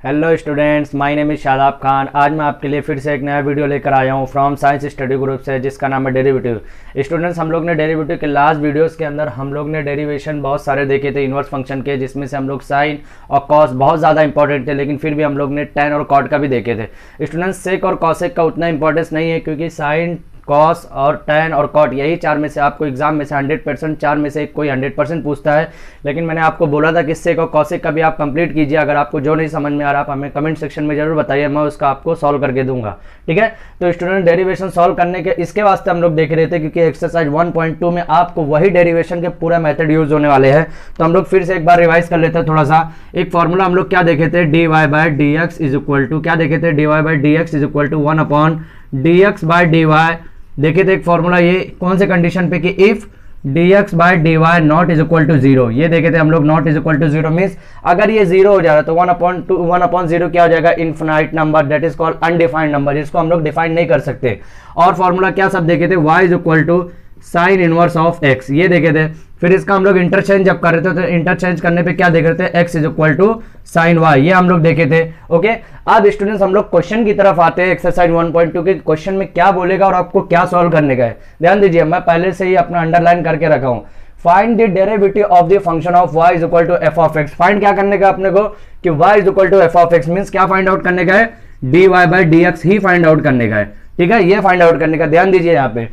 Hello students, my name is Shadab Khan. आज मैं आपके लिए फिर से एक नया वीडियो लेकर आया हूँ फ्रॉम साइंस स्टडी ग्रुप से, जिसका नाम है डेरिवेटिव। स्टूडेंट्स, हम लोग ने डेरिवेटिव के लास्ट वीडियोस के अंदर हम लोग ने डेरिवेशन बहुत सारे देखे थे इन्वर्स फंक्शन के, जिसमें से हम लोग साइन और कॉस बहुत ज़्यादा इंपॉर्टेंट थे, लेकिन फिर भी हम लोग ने टेन और कॉट का भी देखे थे। स्टूडेंट्स, सेक और कॉसेक का उतना इंपॉर्टेंस नहीं है, क्योंकि साइन, कॉस और टैन और कॉट यही चार में से आपको एग्जाम में से 100% चार में से कोई 100% पूछता है। लेकिन मैंने आपको बोला था कि सेक और कॉसेक का भी आप कंप्लीट कीजिए। अगर आपको जो नहीं समझ में आ रहा आप हमें कमेंट सेक्शन में जरूर बताइए, मैं उसका आपको सॉल्व करके दूंगा। ठीक है, तो स्टूडेंट, डेरिवेशन सॉल्व करने के इसके वास्ते हम लोग देख रहे थे, क्योंकि एक्सरसाइज 1.2 में आपको वही डेरिवेशन के पूरा मेथड यूज होने वाले हैं। तो हम लोग फिर से एक बार रिवाइज कर लेते हैं थोड़ा सा। एक फॉर्मूला हम लोग क्या देखे थे, dy by d x is equal to, क्या देखे थे, dy by d x is equal to 1 upon dx by dy। देखे थे एक फॉर्मूला, ये कौन से कंडीशन पे, कि if dx by d y not is equal to zero. ये देखे थे हम लोग, not is equal to zero means अगर ये जीरो हो जा रहा है तो 1/0 क्या हो जाएगा, infinite number, that is called undefined number, जिसको हम लोग डिफाइन नहीं कर सकते। और फॉर्मूला क्या सब देखे थे, y is equal to sine inverse of x, ये देखे थे। फिर इसका हम लोग इंटरचेंज जब कर रहे थे तो इंटरचेंज करने पे क्या देख रहे थे, x is equal to sine y, ये हम लोग देखे थे। ओके, अब स्टूडेंट्स हम लोग क्वेश्चन की तरफ आते हैं। एक्सरसाइज 1.2 के क्वेश्चन में क्या बोलेगा और आपको क्या सॉल्व करने का है, ध्यान दीजिए। मैं पहले से ही अपना अंडरलाइन करके रखा हूं। Find the derivative of the function of y is equal to F of x. Find क्या करने का अपने को, कि y is equal to F of x means क्या फाइंड आउट करने का है, dy बाई डी एक्स ही फाइंड आउट करने का है। ठीक है, ये फाइंड आउट करने का, ध्यान दीजिए यहाँ पे।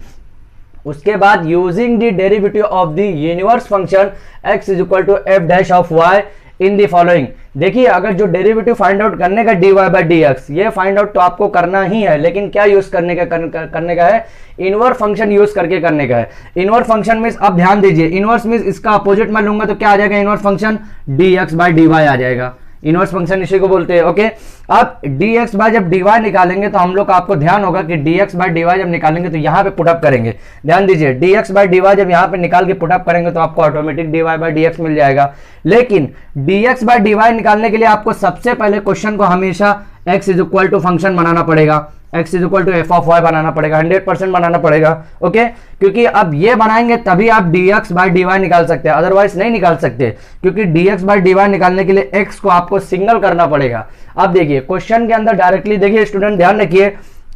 उसके बाद using the derivative of the universe function x is equal to f dash of y in the following. देखिए, अगर जो डेरिवेटिव फाइंड आउट करने का dy बाई डी एक्स, ये फाइंड आउट तो आपको करना ही है, लेकिन क्या यूज करने का करने का है, इनवर्स फंक्शन यूज करके करने का है। इनवर्स फंक्शन मींस, अब ध्यान दीजिए, इनवर्स मींस इसका अपोजिट मैं लूंगा तो क्या आ जाएगा, inverse function dx by dy आ जाएगा। इनवर्स फंक्शन इसी को बोलते हैं। ओके, अब dx बाय जब dy निकालेंगे तो हम लोग का आपको ध्यान होगा कि dx बाय dy जब निकालेंगे तो यहाँ पे पुटअप करेंगे। ध्यान दीजिए, dx बाय dy जब यहाँ पे निकाल के पुटअप करेंगे तो आपको ऑटोमेटिक dy बाय dx मिल जाएगा। लेकिन dx बाय dy निकालने के लिए आपको सबसे पहले क्वेश्चन को हमेशा x is equal to function बनाना पड़ेगा, x is equal to F of Y बनाना पड़ेगा, 100% बनाना पड़ेगा। ओके, क्योंकि अब ये बनाएंगे तभी आप dx बाई dy निकाल सकते हैं, अदरवाइज नहीं निकाल सकते, क्योंकि dx बाई dy निकालने के लिए x को आपको सिंगल करना पड़ेगा। अब देखिए क्वेश्चन के अंदर डायरेक्टली देखिए स्टूडेंट, ध्यान रखिए,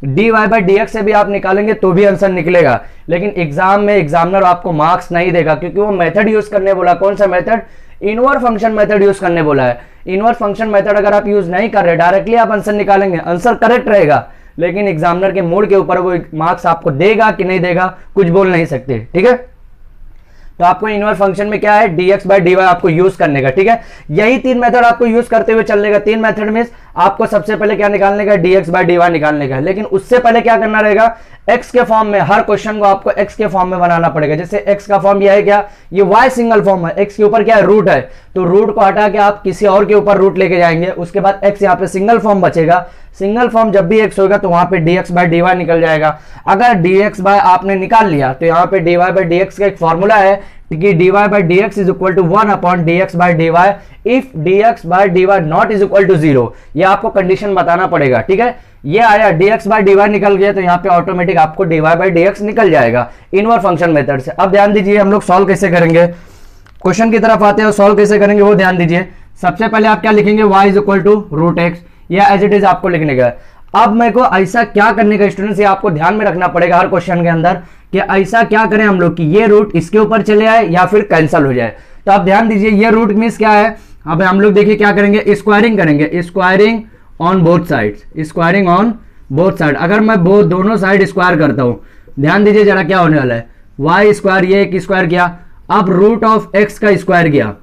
dy बाई dx से भी आप निकालेंगे तो भी आंसर निकलेगा, लेकिन एग्जाम में एग्जामिनर आपको मार्क्स नहीं देगा, क्योंकि वो मेथड यूज करने बोला। कौन सा method, inverse function method use करने बोला है। इनवर्स फंक्शन मेथड अगर आप यूज नहीं कर रहे, डायरेक्टली आप आंसर निकालेंगे, आंसर करेक्ट रहेगा, लेकिन एग्जामिनर के मूड के ऊपर वो मार्क्स आपको देगा कि नहीं देगा, कुछ बोल नहीं सकते। ठीक है, तो आपको इनवर्स फंक्शन में क्या है, dx बाई dy आपको यूज करने का। ठीक है, यही तीन मेथड आपको यूज करते हुए चलने का। तीन मेथड में आपको सबसे पहले क्या निकालने का, dx बाई dy निकालने का है, लेकिन उससे पहले क्या करना रहेगा, x के फॉर्म में, हर क्वेश्चन को आपको x के फॉर्म में बनाना पड़ेगा। जैसे x का फॉर्म यह है क्या, ये y सिंगल फॉर्म है, x के ऊपर क्या है, रूट है, तो रूट को हटा के आप किसी और के ऊपर रूट लेके जाएंगे, उसके बाद x यहाँ पे सिंगल फॉर्म बचेगा। सिंगल फॉर्म जब भी x होगा तो वहां पे dx बाई dy निकल जाएगा। अगर dx बाय आपने निकाल लिया तो यहाँ पे dy बाई dx का एक फॉर्मूला है कि dy by dx is equal to 1 upon dx by dy if dx by dy not is equal to zero. ये आपको कंडीशन बताना पड़ेगा। ठीक है, ये आया dx बाई dy निकल गया तो यहाँ पे ऑटोमेटिक आपको dy बाई dx निकल जाएगा इनवर्स फंक्शन मेथड से। अब ध्यान दीजिए, हम लोग सॉल्व कैसे करेंगे, क्वेश्चन की तरफ आते हैं, सॉल्व कैसे करेंगे वो ध्यान दीजिए। सबसे पहले आप क्या लिखेंगे, y is equal to root x, या एज इट इज आपको लिखने का। अब मेरे को ऐसा क्या करने का स्टूडेंट्स, ये आपको ध्यान में रखना पड़ेगा हर क्वेश्चन के अंदर, कि ऐसा क्या करें हम लोग कि ये रूट इसके ऊपर चले आए या फिर कैंसिल हो जाए। तो आप ध्यान दीजिए, ये रूट मीन्स क्या है, अब हम लोग देखिए क्या करेंगे, स्क्वायरिंग करेंगे, squaring on both sides, squaring on both side. अगर मैं दोनों साइड स्क्वायर करता हूं, ध्यान दीजिए जरा क्या होने वाला है, वाई स्क्वायर, ये एक स्क्वायर किया, अब रूट ऑफ एक्स का स्क्वायर किया,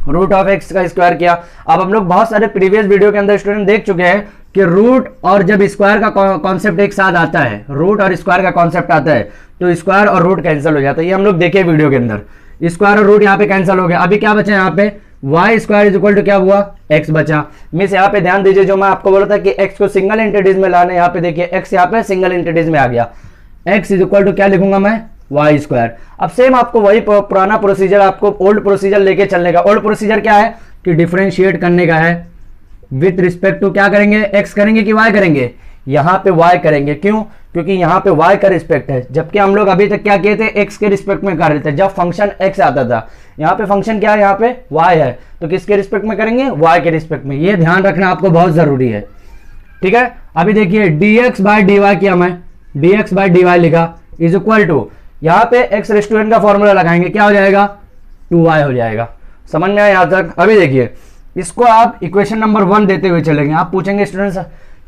रूट ऑफ एक्स का स्क्वायर किया। अब हम लोग बहुत सारे प्रीवियस वीडियो के अंदर स्टूडेंट देख चुके हैं कि रूट और जब स्क्वायर का कॉन्सेप्ट एक साथ आता है, रूट और स्क्वायर का कॉन्सेप्ट आता है तो स्क्वायर और रूट कैंसिल हो जाता है। ये हम लोग देखे वीडियो के अंदर, स्क्वायर और रूट यहाँ पे कैंसिल हो गया। अभी क्या बचा यहाँ पे, y square is equal to क्या हुआ, एक्स बचा। मिस यहाँ पे ध्यान दीजिए, जो मैं आपको बोला था कि एक्स को सिंगल एंटिटीज में लाना, यहाँ पे देखिए एक्स यहाँ पे सिंगल एंटिटीज में आ गया। एक्स इज इक्वल टू क्या लिखूंगा मैं, वाई स्क्वायर। अब सेम आपको वही पुराना प्रोसीजर, आपको ओल्ड प्रोसीजर लेके चलने का। ओल्ड प्रोसीजर क्या है कि डिफरेंशिएट करने का है विथ रिस्पेक्ट टू, क्या करेंगे, एक्स करेंगे कि वाई करेंगे, यहाँ पे y करेंगे। क्यों? क्योंकि यहाँ पे y का रिस्पेक्ट है, जबकि हम लोग अभी तक क्या किए थे, x के रिस्पेक्ट में कर रहे थे जब फंक्शन x आता था। यहाँ पे फंक्शन क्या है, यहाँ पे y है, तो किसके रिस्पेक्ट में करेंगे, y के रिस्पेक्ट में। ये ध्यान रखना आपको बहुत जरूरी है, ठीक है। अभी देखिए dx बाय dy किया मैं, dx बाय dy लिखा इज इक्वल टू, यहाँ पे x रेस्टोरेंट का फॉर्मूला लगाएंगे, क्या हो जाएगा, 2y हो जाएगा। समझ में आया यहाँ तक? अभी देखिए इसको आप इक्वेशन नंबर 1 देते हुए चलेंगे। आप पूछेंगे स्टूडेंट्स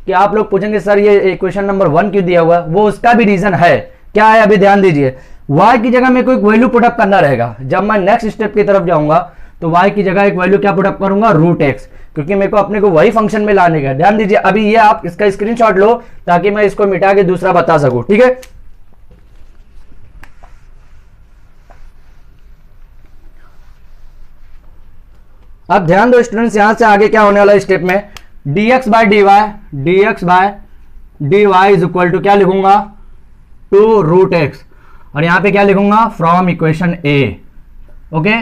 कि आप लोग पूछेंगे सर ये इक्वेशन नंबर 1 क्यों दिया हुआ है, वो उसका भी रीजन है। क्या है, अभी ध्यान दीजिए, y की जगह मेरे को एक वैल्यू पुटअप करना रहेगा। जब मैं नेक्स्ट स्टेप की तरफ जाऊंगा तो y की जगह एक वैल्यू क्या पुटअप करूंगा, √x, क्योंकि मेरे को अपने को वही फंक्शन में लाने का। ध्यान दीजिए, अभी ये आप इसका स्क्रीनशॉट लो ताकि मैं इसको मिटा के दूसरा बता सकूं, ठीक है। अब ध्यान दो स्टूडेंट्स, यहां से आगे क्या होने वाला है स्टेप में, dx by dy is equal to क्या लिखूंगा, 2√x, और यहां पे क्या लिखूंगा, from equation a। Okay,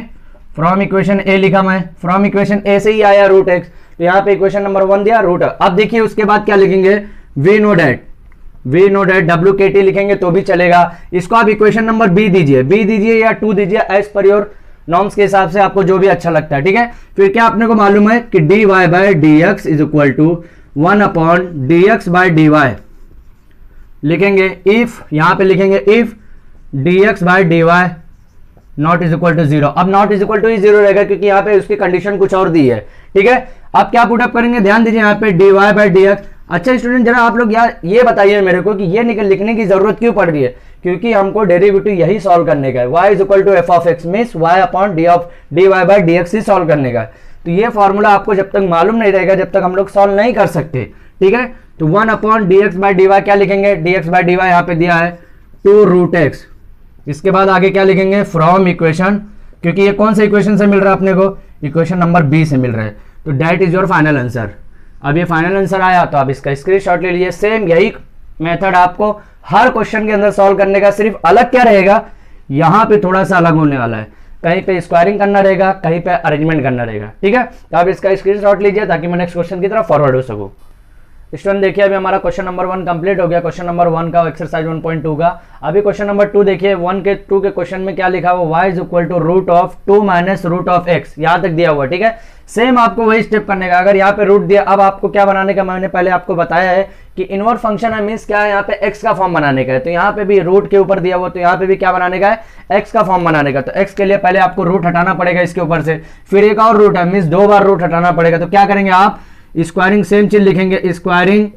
from equation a लिखा मैं, फ्रॉम इक्वेशन a से ही आया √x, तो यहां पे इक्वेशन नंबर 1 दिया √। अब देखिए उसके बाद क्या लिखेंगे, वी नो डेट WKT लिखेंगे तो भी चलेगा। इसको आप इक्वेशन नंबर b दीजिए या 2 दीजिए, एज पर योर नॉर्म्स के हिसाब से आपको जो भी अच्छा लगता है, ठीक है। फिर क्या अपने को मालूम है कि dy by dx is equal to 1/dx by dy लिखेंगे। इफ यहां पे लिखेंगे if dx by dy not is equal to 0। अब नॉट इज इक्वल टू ही 0 रहेगा क्योंकि यहाँ पे उसकी कंडीशन कुछ और दी है, ठीक है। अब क्या पुटअप करेंगे, ध्यान दीजिए यहाँ पे dy बाय dx। अच्छा स्टूडेंट, जरा आप लोग यार ये बताइए मेरे को कि ये लिखने की जरूरत क्यों पड़ रही है, क्योंकि हमको डेरिवेटिव यही सॉल्व करने का है। y is equal to F of x means y upon dy by dx ही सॉल्व करने का है। तो ये फॉर्मूला आपको जब तक मालूम नहीं रहेगा, जब तक हम लोग सॉल्व नहीं कर सकते, ठीक है। तो 1/dx बाय dy क्या लिखेंगे, dx बाय dy यहाँ पे दिया है 2√x। इसके बाद आगे क्या लिखेंगे, फ्रॉम इक्वेशन, क्योंकि ये कौन सा इक्वेशन से मिल रहा है अपने को, इक्वेशन नंबर b से मिल रहा है। तो that is your final answer. अब ये फाइनल आंसर आया तो आप इसका स्क्रीनशॉट ले लीजिए। सेम यही मेथड आपको हर क्वेश्चन के अंदर सॉल्व करने का, सिर्फ अलग क्या रहेगा, यहाँ पे थोड़ा सा अलग होने वाला है, कहीं पे स्क्वायरिंग करना रहेगा, कहीं पे अरेंजमेंट करना रहेगा, ठीक है। तो आप इसका स्क्रीनशॉट लीजिए ताकि मैं नेक्स्ट क्वेश्चन की तरफ फॉरवर्ड हो सकूं। स्टूडेंट देखिए अभी हमारा क्वेश्चन नंबर 1 कंप्लीट हो गया, क्वेश्चन नंबर 1 का एक्सरसाइज 1.2 का। अभी क्वेश्चन नंबर 2 देखिए, 2 के क्वेश्चन में क्या लिखा हुआ, y is equal to √2 minus √x, यहाँ तक दिया हुआ, ठीक है। सेम आपको वही स्टेप करने का। अगर यहाँ पे रूट दिया, अब आपको क्या बनाने का, मैंने पहले आपको बताया है कि इनवर्स फंक्शन है, मींस क्या है, यहाँ पे x का फॉर्म बनाने का है। तो यहाँ पे भी रूट के ऊपर दिया हुआ, तो यहाँ पे भी क्या बनाने का है, x का फॉर्म बनाने का। तो x के लिए पहले आपको रूट हटाना पड़ेगा इसके ऊपर से, फिर एक और रूट है, मींस 2 बार रूट हटाना पड़ेगा। तो क्या करेंगे आप, स्क्वायरिंग सेम चीज लिखेंगे, squaring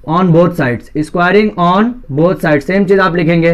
on both sides, squaring on both side same चीज आप लिखेंगे।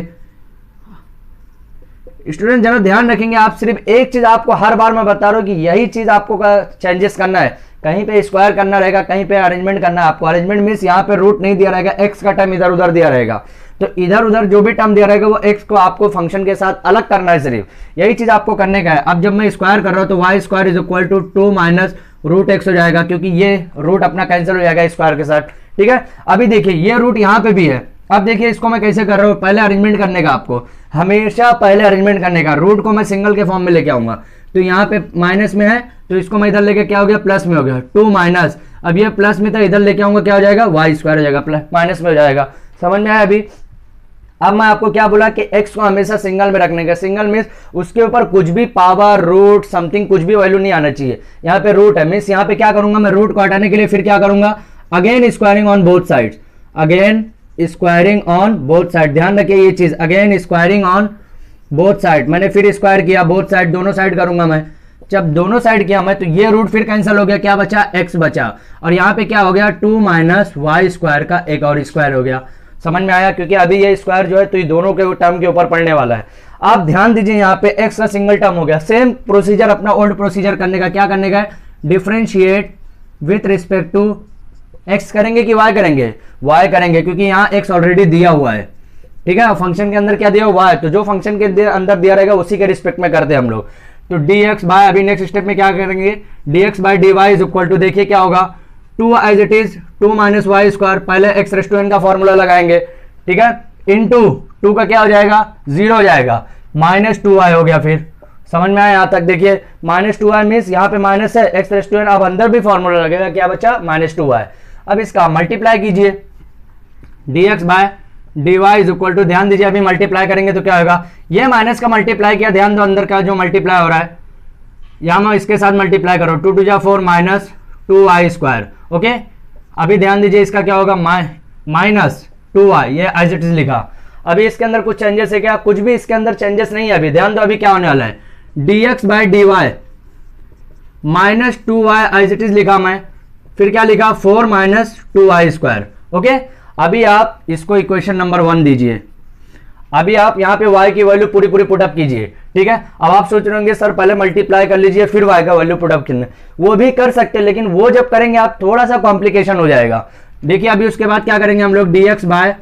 स्टूडेंट जरा ध्यान रखेंगे, आप सिर्फ एक चीज आपको हर बार मैं बता रहा हूं कि यही चीज आपको चेंजेस करना है, कहीं पे स्क्वायर करना रहेगा, कहीं पे अरेंजमेंट करना है आपको। अरेंजमेंट मींस यहाँ पे रूट नहीं दिया रहेगा, एक्स का टर्म इधर उधर दिया रहेगा, तो इधर उधर जो भी टर्म दिया रहेगा वो एक्स को आपको फंक्शन के साथ अलग करना है, सिर्फ यही चीज आपको करने का है। अब जब मैं स्क्वायर कर रहा हूं तो y square is equal to 2 minus √x हो जाएगा, क्योंकि ये रूट अपना कैंसिल हो जाएगा स्क्वायर के साथ, ठीक है। अभी देखिए ये रूट यहाँ पे भी है। अब देखिए इसको मैं कैसे कर रहा हूँ, पहले अरेंजमेंट करने का, आपको हमेशा पहले अरेंजमेंट करने का। रूट को मैं सिंगल के फॉर्म में लेके आऊंगा, तो यहाँ पे माइनस में है तो इसको मैं इधर लेके क्या हो गया, प्लस में हो गया, 2 माइनस, अब ये प्लस में था, इधर लेके आऊंगा क्या हो जाएगा, वाई स्क्वायर हो जाएगा, प्लस माइनस में हो जाएगा। समझ में आया अभी? अब मैं आपको क्या बोला कि x को हमेशा सिंगल में रखने का। सिंगल मीन्स उसके ऊपर कुछ भी पावर, रूट, समथिंग कुछ भी वैल्यू नहीं आना चाहिए। यहाँ पे रूट है, मीन्स यहाँ पे क्या करूंगा मैं, रूट को हटाने के लिए फिर क्या करूंगा, again squaring on both sides, again squaring on both side. ध्यान रखिए ये चीज, again squaring on both side. मैंने फिर स्क्वायर किया, बोथ साइड, दोनों साइड करूंगा मैं। जब दोनों साइड किया मैं तो ये रूट फिर कैंसिल हो गया, क्या बचा, x बचा, और यहाँ पे क्या हो गया, 2 माइनस वाई स्क्वायर का एक और स्क्वायर हो गया। समझ में आया? क्योंकि अभी ये स्क्वायर जो है तो ये दोनों के टर्म के ऊपर पड़ने वाला है। आप ध्यान दीजिए यहाँ पे x का सिंगल टर्म हो गया। सेम प्रोसीजर अपना ओल्ड प्रोसीजर करने का, क्या करने का है, differentiate with respect to x करेंगे कि y करेंगे, y करेंगे, क्योंकि यहाँ x ऑलरेडी दिया हुआ है, ठीक है। फंक्शन के अंदर क्या दिया हुआ है, तो जो फंक्शन के अंदर दिया रहेगा उसी के रिस्पेक्ट में करते हैं हम लोग। तो dx बाय, अभी नेक्स्ट स्टेप में क्या करेंगे, dx by dy is equal to, देखिए क्या होगा, 2 as it is 2 minus y square, पहले x रेज़ टू n का फॉर्मूला लगाएंगे, ठीक है, इनटू 2 का क्या हो जाएगा, 0 हो जाएगा, माइनस 2y हो गया। फिर समझ में आया यहाँ तक? देखिए माइनस 2y मीन्स यहाँ पे माइनस है, x रेज़ टू n, अब अंदर भी फॉर्मूला लगेगा, क्या बचा, माइनस 2y। अब इसका मल्टीप्लाई कीजिए, d x by d y is equal to, ध्यान दीजिए अभी मल्टीप्लाई करेंगे तो क्या होगा, ये माइनस का मल्टीप्लाई किया, ध्यान दो अंदर का जो मल्टीप्लाई हो रहा है, यहां मैं इसके साथ मल्टीप्लाई करो, 2 2 जा 4 माइनस 2y स्क्वायर। ओके, अभी ध्यान दीजिए इसका क्या होगा, माइनस 2y, ये एज इट इज लिखा। अभी इसके अंदर कुछ चेंजेस है क्या, कुछ भी इसके अंदर चेंजेस नहीं है। अभी ध्यान दो अभी क्या होने वाला है, dx by d y minus 2y as it is लिखा मैं, फिर क्या लिखा 4 माइनस 2y स्क्वायर। ओके, अभी आप इसको इक्वेशन नंबर 1 दीजिए। अभी आप यहाँ पे y की वैल्यू पूरी पूरी पुटअप कीजिए, ठीक है। अब आप सोच रहे होंगे सर पहले मल्टीप्लाई कर लीजिए फिर y का वैल्यू पुटअप करना, वो भी कर सकते हैं, लेकिन वो जब करेंगे आप थोड़ा सा कॉम्प्लिकेशन हो जाएगा। देखिए अभी उसके बाद क्या करेंगे हम लोग, dx by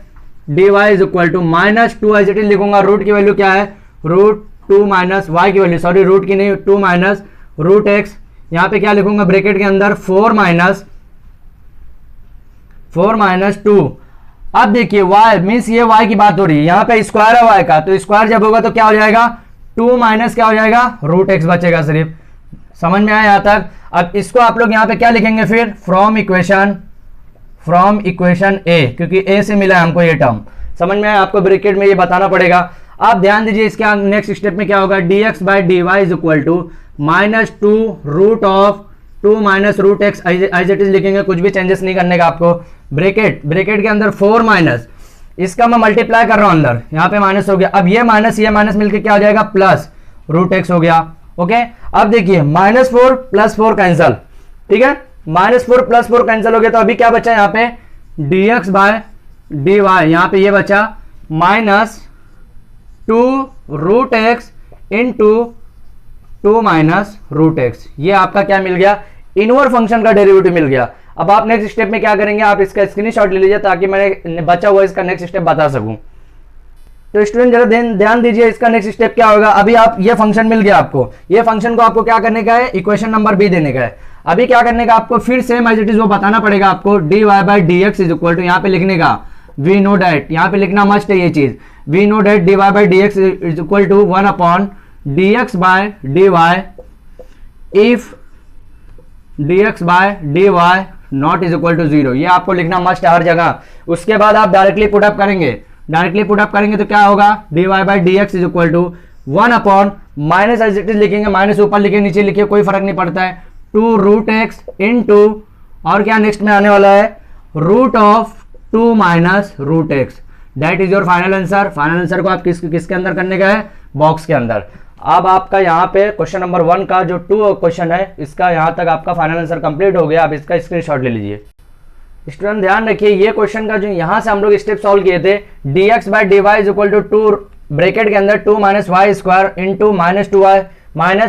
d y is equal to minus 2 as it is लिखूंगा, रूट की वैल्यू क्या है, रूट 2 माइनस y की वैल्यू, सॉरी रूट की नहीं, 2 माइनस रूट एक्स, यहाँ पे क्या लिखूंगा ब्रैकेट के अंदर 4 माइनस 2। अब देखिए y मीन्स ये y की बात हो रही है, यहाँ पे स्क्वायर है y का, तो स्क्वायर जब होगा तो क्या हो जाएगा, 2 माइनस क्या हो जाएगा, रूट एक्स बचेगा सिर्फ। समझ में आया यहाँ तक। अब इसको आप लोग यहाँ पे क्या लिखेंगे फिर, फ्रॉम इक्वेशन ए, क्योंकि ए से मिला है हमको ये टर्म। समझ में आया, आपको ब्रैकेट में ये बताना पड़ेगा। आप ध्यान दीजिए इसके नेक्स्ट स्टेप में क्या होगा, dx by d y is equal to minus 2 root of 2 minus root x as it is लिखेंगे, कुछ भी चेंजेस नहीं करने का आपको। ब्रैकेट के अंदर 4 माइनस, इसका मैं मल्टीप्लाई कर रहा हूं अंदर, यहाँ पे माइनस हो गया। अब ये माइनस मिलकर क्या हो जाएगा, प्लस रूट एक्स हो गया। ओके, अब देखिए -4 + 4 कैंसल, ठीक है, -4 + 4 कैंसिल हो गया, तो अभी क्या बचा यहाँ पे, dx बाय डी वाई, यहाँ पे ये बचा -2 root x into 2 minus root x, ये आपका क्या मिल गया, इनवर्स फंक्शन का डेरिवेटिव मिल गया। अब आप नेक्स्ट स्टेप में क्या करेंगे, आप इसका स्क्रीनशॉट ले लीजिए ताकि मैंने बचा हुआ इसका नेक्स्ट स्टेप बता सकूं। तो स्टूडेंट जरा ध्यान दीजिए, इसका नेक्स्ट स्टेप क्या होगा। अभी आप ये फंक्शन मिल गया आपको, ये फंक्शन को आपको क्या करने का है, इक्वेशन नंबर बी देने का है। अभी क्या करने का आपको, फिर सेम एज इट इज वो बताना पड़ेगा आपको, dy by d x is equal to, यहाँ पे लिखने का वी नो डैट, यहाँ पे लिखना मस्ट है ये चीज, we know that dy by d x is equal to 1 upon dx by d y if dx by d y not is equal to 0, ये आपको लिखना मस्ट है हर जगह। उसके बाद आप डायरेक्टली पुटअप करेंगे, तो क्या होगा, dy by d x is equal to 1 upon minus as it is लिखेंगे, माइनस ऊपर लिखे नीचे लिखे कोई फर्क नहीं पड़ता है, 2 रूट एक्स इंटू, और क्या नेक्स्ट में आने वाला है, root of 2 minus root x, that is your final answer. Final answer को आप किसके अंदर करने का है, बॉक्स के अंदर। अब आपका यहाँ पे क्वेश्चन नंबर 1 का जो 2 क्वेश्चन है, इसका यहाँ तक आपका फाइनल आंसर कंप्लीट हो गया। आप इसका स्क्रीनशॉट ले लीजिए। स्टूडेंट ध्यान रखिए, ये क्वेश्चन का जो यहाँ से हम लोग स्टेप सॉल्व किए थे, dx by d y is equal to 2 bracket के अंदर 2 minus y square into minus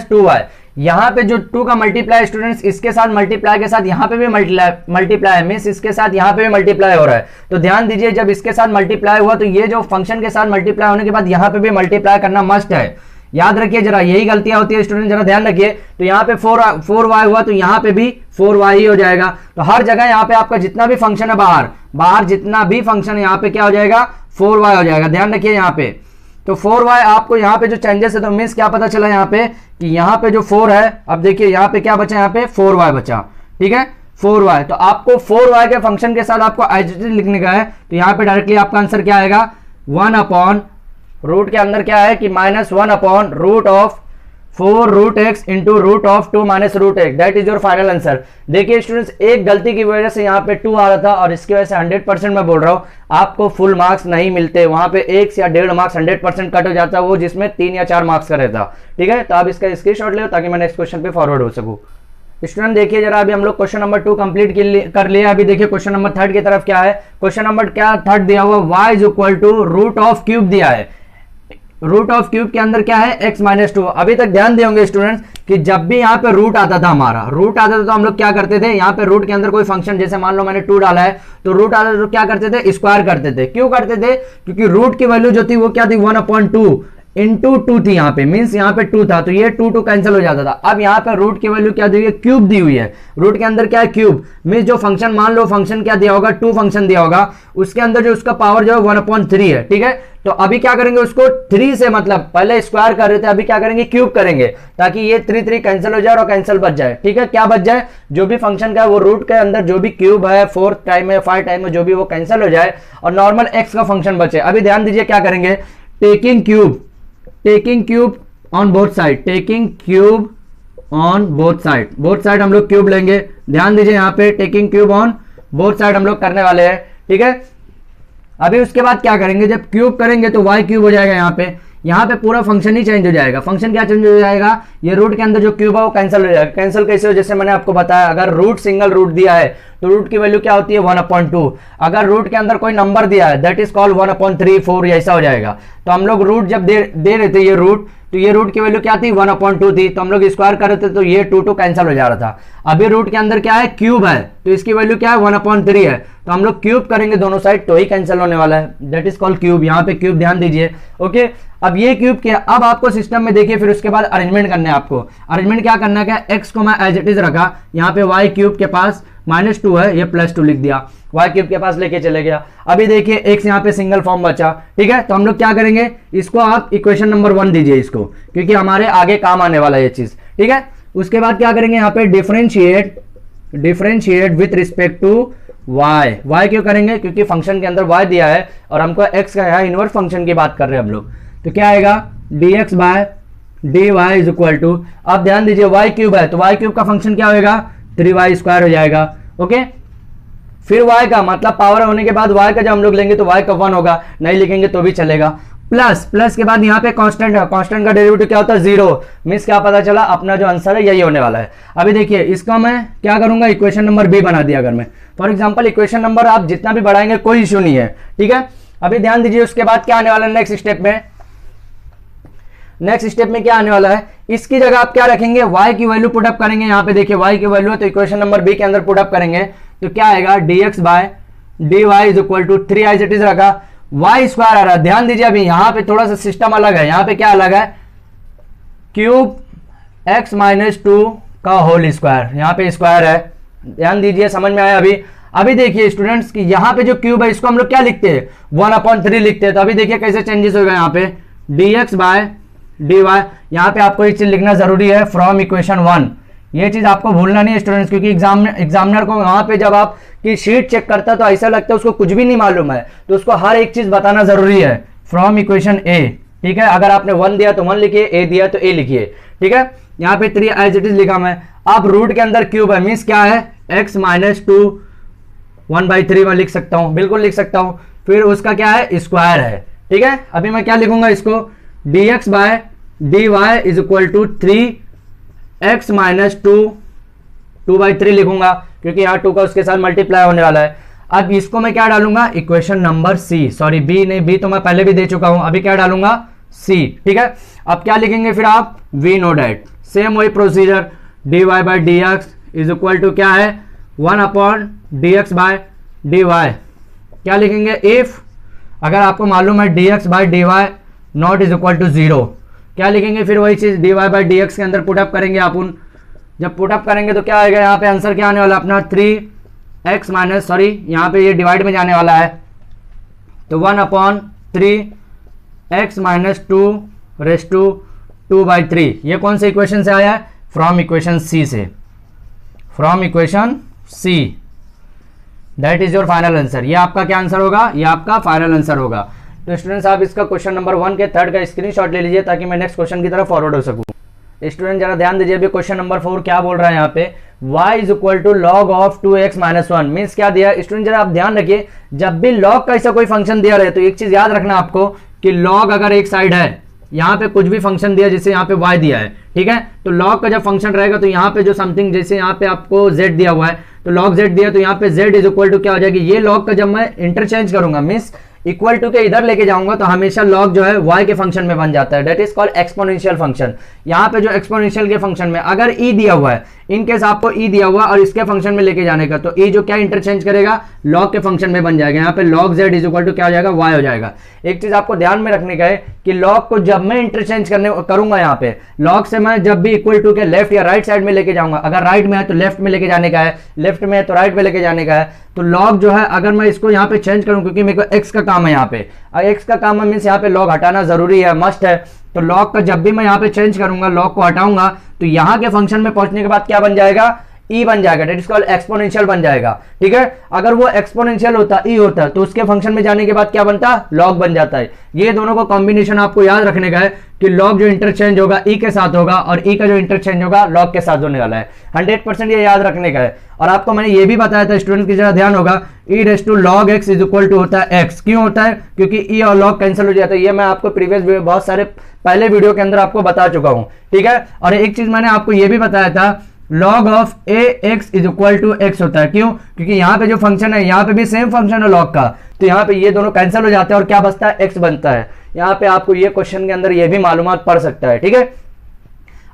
2y, यहाँ पे जो 2 का मल्टीप्लाई स्टूडेंट्स इसके साथ मल्टीप्लाई के साथ यहाँ पे भी मल्टीप्लाई है, मीन्स इसके साथ यहाँ पे भी मल्टीप्लाई हो रहा है। तो ध्यान दीजिए, जब इसके साथ मल्टीप्लाई हुआ तो ये जो फंक्शन के साथ मल्टीप्लाई होने के बाद यहाँ पे भी मल्टीप्लाई करना मस्ट है। याद रखिए जरा, यही गलतियां होती है स्टूडेंट, जरा ध्यान रखिए। तो यहाँ पे 4y हुआ तो यहाँ पे भी 4y ही हो जाएगा। तो हर जगह यहाँ पे आपका जितना भी फंक्शन है बाहर जितना भी फंक्शन है यहाँ पे क्या हो जाएगा, 4y हो जाएगा। ध्यान रखिए यहाँ पे, तो 4y आपको यहाँ पे जो चेंजेस है, तो मीन्स क्या पता चला यहाँ पे कि यहाँ पे जो 4 है, अब देखिए यहाँ पे क्या बचा, यहाँ पे 4y बचा, ठीक है 4y। तो आपको 4y के फंक्शन के साथ आपको एडजेक्टिव लिखने का है, तो यहाँ पे डायरेक्टली आपका आंसर क्या आएगा, 1 अपॉन रूट के अंदर क्या है कि -1 upon root of 4 root x into root of 2 minus root x, that is your final answer. देखिए स्टूडेंट्स, एक गलती की वजह से यहाँ पे 2 आ रहा था और इसकी वजह से 100% मैं बोल रहा हूँ आपको फुल मार्क्स नहीं मिलते, वहां पे 1 या 1.5 मार्क्स 100% कट हो जाता है, वो जिसमें 3 या 4 मार्क्स का रहता। ठीक है, तो आप इसका स्क्रीनशॉट ले ताकि मैं नेक्स्ट क्वेश्चन पे फॉरवर्ड हो सकूँ। स्टूडेंट देखिए जरा, अभी हम लोग क्वेश्चन नंबर 2 कंप्लीट कर लिया। अभी देखिए क्वेश्चन नंबर 3 की तरफ क्या है। क्वेश्चन नंबर क्या 3 दिया हुआ, y is equal to root of cube दिया है। रूट ऑफ क्यूब के अंदर क्या है, x-2। अभी तक ध्यान देंगे स्टूडेंट्स कि जब भी यहाँ पे रूट आता था, हमारा रूट आता था तो हम लोग क्या करते थे, यहाँ पे रूट के अंदर कोई फंक्शन, जैसे मान लो मैंने 2 डाला है तो रूट आता था तो क्या करते थे, स्क्वायर करते थे। क्यों करते थे, क्योंकि रूट की वैल्यू जो थी वो क्या थी, 1/2 इंटू 2 थी यहाँ पे, मीन्स यहाँ पे 2 था तो ये 2 कैंसिल हो जाता था। अब यहाँ पे रूट की वैल्यू क्या दी हुई है, क्यूब दी हुई है। रूट के अंदर क्या है, क्यूब, मीन्स जो फंक्शन, मान लो फंक्शन क्या दिया होगा, 2 फंक्शन दिया होगा, उसके अंदर जो उसका पावर जो है 1/3 है, ठीक है। तो अभी क्या करेंगे, उसको 3 से, मतलब पहले स्क्वायर कर रहे थे, अभी क्या करेंगे, क्यूब करेंगे, ताकि ये 3 कैंसिल हो जाए और कैंसिल बच जाए, ठीक है। क्या बच जाए, जो भी फंक्शन का है वो रूट के अंदर जो भी क्यूब है, 4 टाइम है, 5 टाइम है, जो भी वो कैंसिल हो जाए और नॉर्मल एक्स का फंक्शन बचे। अभी ध्यान दीजिए क्या करेंगे, taking cube on both side, taking cube on both side हम लोग क्यूब लेंगे। ध्यान दीजिए यहाँ पे taking cube on both side हम लोग करने वाले हैं, ठीक है। अभी उसके बाद क्या करेंगे, जब क्यूब करेंगे तो y क्यूब हो जाएगा, यहाँ पे पूरा फंक्शन ही चेंज हो जाएगा। फंक्शन क्या चेंज हो जाएगा, ये रूट के अंदर जो क्यूब है वो कैंसिल हो जाएगा। कैंसिल कैसे हो, जैसे मैंने आपको बताया, अगर रूट सिंगल रूट दिया है तो रूट की वैल्यू क्या होती है, 1/2। अगर रूट के अंदर कोई नंबर दिया है दैट इज कॉल्ड 1/3, 4, ऐसा हो जाएगा। तो हम लोग रूट जब दे रहे थे ये रूट, तो ये रूट की वैल्यू क्या थी, 1/2 थी, तो हम लोग स्क्वायर कर रहे थे तो ये 2 कैंसिल हो जा रहा था। अभी रूट के अंदर क्या है, क्यूब है, तो इसकी वैल्यू क्या है, 1/3 है, तो हम लोग क्यूब करेंगे दोनों साइड तो ही कैंसिल होने वाला है, दैट इज कॉल्ड क्यूब। यहाँ पे क्यूब ध्यान दीजिए, ओके। अब ये क्यूब किया, अब आपको सिस्टम में देखिए, फिर उसके बाद अरेंजमेंट करना है आपको। अरेंजमेंट क्या करना है, क्या एक्स को मैं एज इट इज रखा, यहाँ पे वाई क्यूब के पास -2 है, ये +2 लिख दिया, वाई क्यूब के पास लेके चले गया। अभी देखिए एक्स यहाँ पे सिंगल फॉर्म बचा, ठीक है। तो हम लोग क्या करेंगे, इसको आप इक्वेशन नंबर 1 दीजिए इसको, क्योंकि हमारे आगे काम आने वाला है ये चीज, ठीक है। उसके बाद क्या करेंगे, यहाँ पे differentiate with respect to y क्यों करेंगे, क्योंकि फंक्शन के अंदर वाई दिया है और हमको एक्स का है, इनवर्स फंक्शन की बात कर रहे हैं हम लोग। तो क्या आएगा, dx by dy is equal to, अब ध्यान दीजिए y क्यूब है तो y क्यूब का फंक्शन क्या होगा, 3y² हो जाएगा, ओके। फिर y का मतलब पावर होने के बाद y का जब हम लोग लेंगे तो y का 1 होगा, नहीं लिखेंगे तो भी चलेगा। प्लस के बाद यहाँ पे कांस्टेंट है, कांस्टेंट का डेरिवेटिव क्या होता है, 0, मींस क्या पता चला, अपना जो आंसर है यही होने वाला है। अभी देखिए इसका मैं क्या करूंगा, इक्वेशन नंबर b बना दिया। अगर मैं फॉर एग्जांपल इक्वेशन नंबर आप जितना भी बढ़ाएंगे कोई इश्यू नहीं है, ठीक है। अभी ध्यान दीजिए उसके बाद क्या आने वाला है, नेक्स्ट स्टेप में क्या आने वाला है, इसकी जगह आप क्या रखेंगे, y की वैल्यू पुटअप करेंगे। यहाँ पे देखिए y की वैल्यू है तो इक्वेशन नंबर b के अंदर पुटअप करेंगे तो क्या आएगा, dx by dy is equal to 3 as it is रखा, y² आ रहा है। ध्यान दीजिए अभी यहाँ पे थोड़ा सा सिस्टम अलग है, यहाँ पे क्या अलग है, क्यूब x - 2 का होल स्क्वायर, यहाँ पे स्क्वायर है। ध्यान दीजिए, समझ में आया अभी देखिए स्टूडेंट्स की यहाँ पे जो क्यूब है इसको हम लोग क्या लिखते हैं, 1/3 लिखते हैं। तो अभी देखिए कैसे चेंजेस हो गए, यहाँ पे dx बाय dy, यहाँ पे आपको एक चीज लिखना जरूरी है, फ्रॉम इक्वेशन 1, ये चीज आपको भूलना नहीं है स्टूडेंट्स, क्योंकि एग्जामिनर को वहां पे जब आप की शीट चेक करता है तो ऐसा लगता है उसको कुछ भी नहीं मालूम है, तो उसको हर एक चीज बताना जरूरी है। फ्रॉम इक्वेशन a, ठीक है, अगर आपने 1 दिया तो 1 लिखिए, a दिया तो a लिखिए, ठीक है। यहाँ पे 3 एज इट इज लिखा मैं। अब रूट के अंदर क्यूब है, मीन्स क्या है, x - 2 1/3 में लिख सकता हूँ, बिल्कुल लिख सकता हूँ। फिर उसका क्या है, स्क्वायर है, ठीक है। अभी मैं क्या लिखूंगा इसको, dx by dy is equal to 3x - 2/3 लिखूंगा, क्योंकि यहाँ 2 का उसके साथ मल्टीप्लाई होने वाला है। अब इसको मैं क्या डालूंगा, equation number c, sorry b नहीं, b तो मैं पहले भी दे चुका हूं, अभी क्या डालूंगा, c, ठीक है। अब क्या लिखेंगे फिर आप, वी नो डैट, सेम वही procedure, dy by dx is equal to क्या है, 1/dx बाय dy। क्या लिखेंगे, इफ अगर आपको मालूम है dx by dy not is equal to 0, क्या लिखेंगे, फिर वही चीज dy बाय dx के अंदर पुटअप करेंगे अपन। जब पुटअप करेंगे तो क्या आएगा, यहाँ पे आंसर क्या आने वाला अपना, 3x माइनस, सॉरी यहाँ पे ये डिवाइड में जाने वाला है, तो 1/3x - 2 रेस टू 2/3। ये कौन से इक्वेशन से आया है, फ्रॉम इक्वेशन सी से, from equation c, that is your final answer. ये आपका क्या आंसर होगा, ये आपका फाइनल आंसर होगा। तो स्टूडेंट्स आप इसका क्वेश्चन नंबर 1 के 3rd का स्क्रीनशॉट ले लीजिए ताकि मैं नेक्स्ट क्वेश्चन की तरफ फॉरवर्ड हो सकूं। स्टूडेंट जरा ध्यान दीजिए, अभी क्वेश्चन नंबर 4 क्या बोल रहा है यहाँ पे, y is equal to log of 2x - 1, means क्या दिया। स्टूडेंट जरा आप ध्यान रखिए, जब भी लॉग का ऐसा कोई फंक्शन दिया रहे तो एक चीज याद रखना आपको कि लॉग अगर एक साइड है, यहाँ पे कुछ भी फंक्शन दिया, जैसे यहाँ पे y दिया है, ठीक है, तो लॉग का जब फंक्शन रहेगा तो यहाँ पे जो समथिंग, जैसे यहाँ पे आपको z दिया हुआ है तो log z दिया, तो यहाँ पे z इज इक्वल टू क्या हो जाएगी, ये log का जब मैं इंटरचेंज करूंगा, मीन्स इक्वल टू के इधर लेके जाऊंगा तो हमेशा लॉग जो है y के फंक्शन में बन जाता है, that is called exponential function. यहाँ पे जो एक्सपोनेंशियल के फंक्शन में अगर e दिया हुआ है, इन केस आपको ई दिया हुआ और इसके फंक्शन में लेके जाने का, तो ई जो क्या इंटरचेंज करेगा, लॉग के फंक्शन में बन जाएगा। यहाँ पे log z is equal to क्या हो जाएगा, वाई हो जाएगा। एक चीज आपको ध्यान में रखने का है कि लॉग को जब मैं इंटरचेंज करूंगा, यहाँ पे लॉग से मैं जब भी इक्वल टू के लेफ्ट या राइट साइड में लेके जाऊंगा, अगर राइट में है तो लेफ्ट में लेके जाने का है, लेफ्ट में है तो राइट में लेके जाने का है। तो लॉग जो है अगर मैं इसको यहाँ पे चेंज करूं, क्योंकि मेरे को एक्स का काम है, यहाँ पे एक्स का काम है मीन्स यहाँ पे लॉग हटाना जरूरी है, मस्ट है। तो लॉग का जब भी मैं यहाँ पे चेंज करूंगा, लॉग को हटाऊंगा, तो यहाँ के फंक्शन में पहुंचने के बाद क्या बन जाएगा, ई बन जाएगा, डेट इज कॉल्ड एक्सपोनेंशियल बन जाएगा। ठीक है, अगर वो एक्सपोनेंशियल होता, ई होता, तो उसके फंक्शन में जाने के बाद क्या बनता, लॉग बन जाता है। ये दोनों का कॉम्बिनेशन आपको याद रखने का है कि लॉग जो इंटरचेंज होगा ई के साथ होगा और ई का जो इंटरचेंज होगा लॉग के साथ होने वाला है। 100% ये याद रखने का है। और आपको मैंने ये भी बताया था, स्टूडेंट की जरा ध्यान होगा, e raise to log X is equal to होता है एक्स। क्यों होता है, क्योंकि ई और लॉग कैंसिल हो जाता है। ये मैं आपको प्रीवियस बहुत सारे पहले वीडियो के अंदर आपको बता चुका हूं। ठीक है, और एक चीज मैंने आपको ये भी बताया था, log of a x is equal to x होता है। क्यों, क्योंकि यहाँ पे जो फंक्शन है, यहाँ पे भी सेम फंक्शन है लॉग का, तो यहाँ पे ये दोनों कैंसिल हो जाते हैं और क्या बचता है, एक्स बनता है। यहाँ पे आपको ये क्वेश्चन के अंदर ये भी मालूमात पड़ सकता है। ठीक है,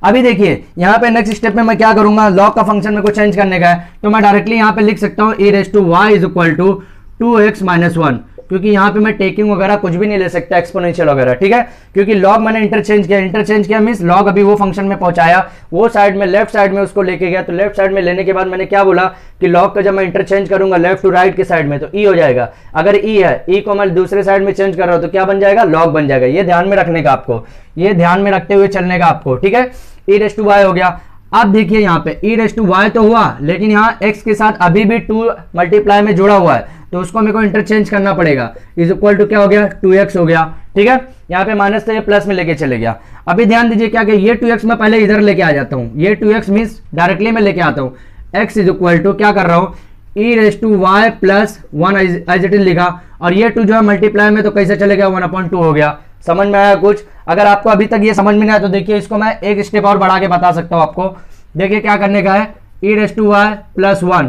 अभी देखिए यहाँ पे नेक्स्ट स्टेप में मैं क्या करूंगा, लॉग का फंक्शन में को चेंज करने का है, तो मैं डायरेक्टली यहाँ पे लिख सकता हूँ e raise to Y is equal to 2x minus 1, क्योंकि यहाँ पे मैं टेकिंग वगैरह कुछ भी नहीं ले सकता, एक्सपोनेंशियल वगैरह। ठीक है, क्योंकि लॉग मैंने इंटरचेंज किया मींस लॉग अभी वो फंक्शन में पहुंचाया, वो साइड में लेफ्ट साइड में उसको लेके गया, तो लेफ्ट साइड में लेने के बाद मैंने क्या बोला कि लॉग का जब मैं इंटरचेंज करूंगा लेफ्ट टू राइट के साइड में, तो ई हो जाएगा। अगर ई है, ई को मैं दूसरे साइड में चेंज कर रहा हूं तो क्या बन जाएगा, लॉग बन जाएगा। ये ध्यान में रखने का आपको, ये ध्यान में रखते हुए चलने का आपको। ठीक है, ई रेस टू वाई हो गया। अब देखिए यहाँ पे ई रेस टू वाई तो हुआ, लेकिन यहाँ एक्स के साथ अभी भी 2 मल्टीप्लाई में जुड़ा हुआ है, तो उसको मेरे को इंटरचेंज करना पड़ेगा। इज इक्वल टू क्या हो गया, 2x हो गया। ठीक है, यहाँ पे माइनस से ये प्लस में लेके चले गया। अभी ध्यान दीजिए क्या कि ये 2x मैं पहले इधर लेके आ जाता हूँ, ये 2x मीन्स डायरेक्टली मैं लेके आता हूँ। x इज इक्वल टू क्या कर रहा हूँ, e raise to Y plus 1 as it is लिखा, और ये 2 जो है मल्टीप्लाई में तो कैसे चलेगा, 1/2 हो गया। समझ में आया कुछ? अगर आपको अभी तक ये समझ में नहीं आया तो देखिए इसको मैं एक स्टेप और बढ़ा के बता सकता हूँ आपको। देखिए क्या करने का है, ई रेस टू वाई प्लस 1,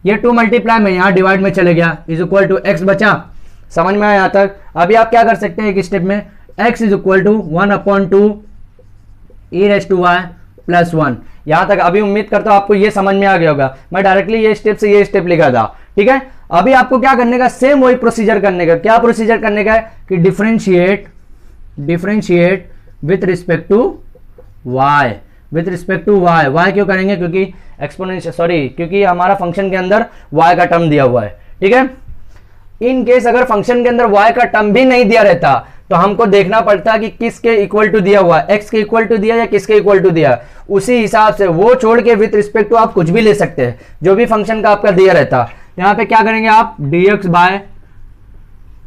ये 2 मल्टीप्लाई में यहाँ डिवाइड में चले गया, इज इक्वल टू एक्स बचा। समझ में आया यहाँ तक? अभी आप क्या कर सकते हैं एक स्टेप में, x is equal to 1/2 e raise to Y plus 1। यहाँ तक अभी उम्मीद करता हूँ आपको ये समझ में आ गया होगा। मैं डायरेक्टली ये स्टेप से ये स्टेप लिखा था। ठीक है, अभी आपको क्या करने का, सेम वही प्रोसीजर करने का। क्या प्रोसीजर करने का है कि differentiate with respect to y, with respect to y। y क्यों करेंगे, क्योंकि क्योंकि हमारा फंक्शन के अंदर y का टर्म दिया हुआ है। ठीक है, इन केस अगर फंक्शन के अंदर y का टर्म भी नहीं दिया रहता तो हमको देखना पड़ता कि किसके इक्वल टू दिया हुआ, x के इक्वल टू दिया या किसके इक्वल टू दिया। उसी हिसाब से वो छोड़ के विथ रिस्पेक्ट टू आप कुछ भी ले सकते हैं, जो भी फंक्शन का आपका दिया रहता। यहाँ पे क्या करेंगे आप, dx by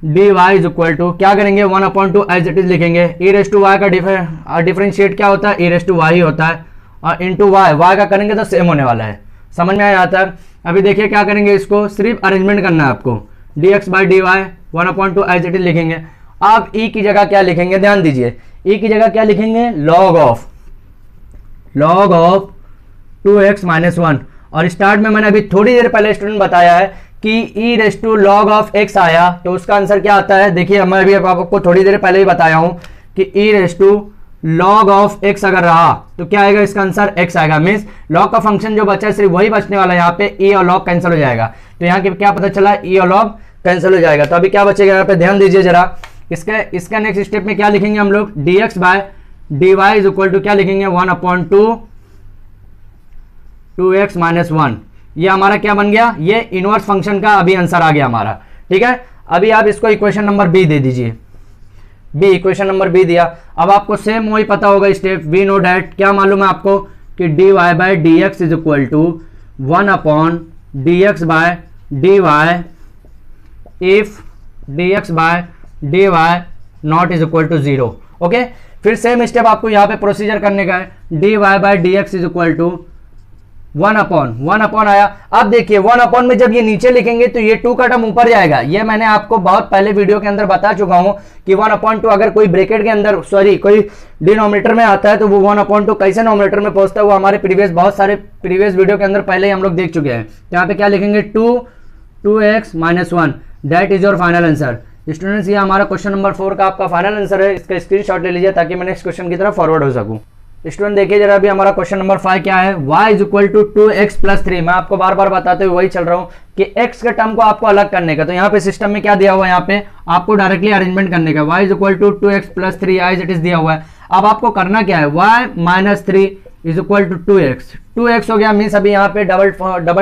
dy is equal to क्या करेंगे, 1/2 एज इट इज लिखेंगे। ई रेस टू वाई का डिफरेंशिएट क्या होता है, ई रेस टू वाई होता है, और इंटू वाई का करेंगे तो सेम होने वाला है। समझ में आया आता है? अभी देखिए क्या करेंगे, इसको सिर्फ अरेंजमेंट करना है आपको। dx by dy 1/2 as it is लिखेंगे। आप ई की जगह क्या लिखेंगे, ध्यान दीजिए, ई की जगह क्या लिखेंगे, लॉग ऑफ 2x माइनस 1। और स्टार्ट में मैंने अभी थोड़ी देर पहले स्टूडेंट बताया है कि e raise to log of X आया, तो उसका आंसर क्या आता है। देखिए मैं अभी आपको थोड़ी देर पहले ही बताया हूं कि e raise to log of X अगर रहा तो क्या आएगा, इसका आंसर एक्स आएगा। मीन्स लॉग का फंक्शन जो बचा है सिर्फ वही बचने वाला है। यहाँ पे ई और लॉग कैंसिल हो जाएगा, तो यहाँ के क्या पता चला, ई और लॉग कैंसिल हो जाएगा। तो अभी क्या बचेगा, यहाँ पे ध्यान दीजिए जरा। इसका नेक्स्ट स्टेप में क्या लिखेंगे हम लोग, dx by dy is equal to क्या लिखेंगे, 1/2 2x माइनस 1। ये हमारा क्या बन गया, ये इनवर्स फंक्शन का अभी आंसर आ गया हमारा। ठीक है, अभी आप इसको इक्वेशन नंबर बी दे दीजिए, बी इक्वेशन नंबर बी दिया। अब आपको सेम वही पता होगा स्टेप, वी नो डैट क्या मालूम है आपको कि dy by dx is equal to 1/dx by dy if dx by dy not is equal to 0। Okay, फिर सेम स्टेप आपको यहाँ पे प्रोसीजर करने का है, dy by dx is equal to 1/1 आया। अब देखिए 1/, में जब ये नीचे लिखेंगे तो ये 2 का टर्म ऊपर जाएगा। ये मैंने आपको बहुत पहले वीडियो के अंदर बता चुका हूं कि 1/2 अगर कोई ब्रैकेट के अंदर कोई डिनोमिनेटर में आता है तो वो 1/2 कैसे नोमिनेटर में पहुंचता है, वो हमारे बहुत सारे प्रीवियस वीडियो के अंदर पहले ही हम लोग देख चुके हैं। तो यहाँ पे क्या लिखेंगे, 2x minus 1, that is your final answer. Students, ये हमारा क्वेश्चन नंबर 4 का आपका फाइनल आंसर है। इसका स्क्रीनशॉट ले लीजिए ताकि मैं नेक्स्ट क्वेश्चन की तरफ फॉरवर्ड हो सकूं। स्टूडेंट देखिए जरा, अभी हमारा क्वेश्चन नंबर 5 क्या है, y is equal to 2x plus 3। मैं आपको बार बार बताते हुए वही चल रहा हूं कि x के टर्म को आपको अलग करने का, तो यहाँ पे सिस्टम में क्या दिया हुआ है, यहाँ पे आपको डायरेक्टली अरेंजमेंट करने का, y is equal to 2x plus 3 as it is दिया हुआ है। अब आपको करना क्या है, y minus 3 is equal to 2x। 2x हो गया, मीन्स अभी यहाँ पे डबल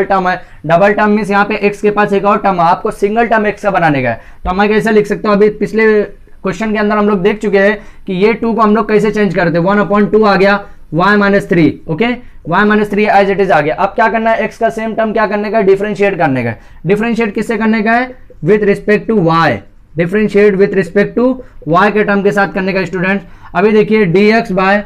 टर्म है, डबल टर्म मीन्स यहाँ पे x के पास एक और टर्म है, आपको सिंगल टर्म x का बनाने का है। तो मैं कैसे लिख सकता हूँ, अभी पिछले क्वेश्चन के अंदर हम लोग देख चुके हैं कि ये 2 को हम लोग कैसे चेंज करते हैं, 1/2 आ गया y minus 3, okay, y minus 3 as it is आ गया। अब क्या करना है, x का सेम टर्म क्या करने का है, डिफरेंशिएट करने का है। डिफरेंशिएट किससे करने का है, with respect to y, differentiate with respect to y के टर्म के साथ करने का स्टूडेंट। अभी देखिए dx by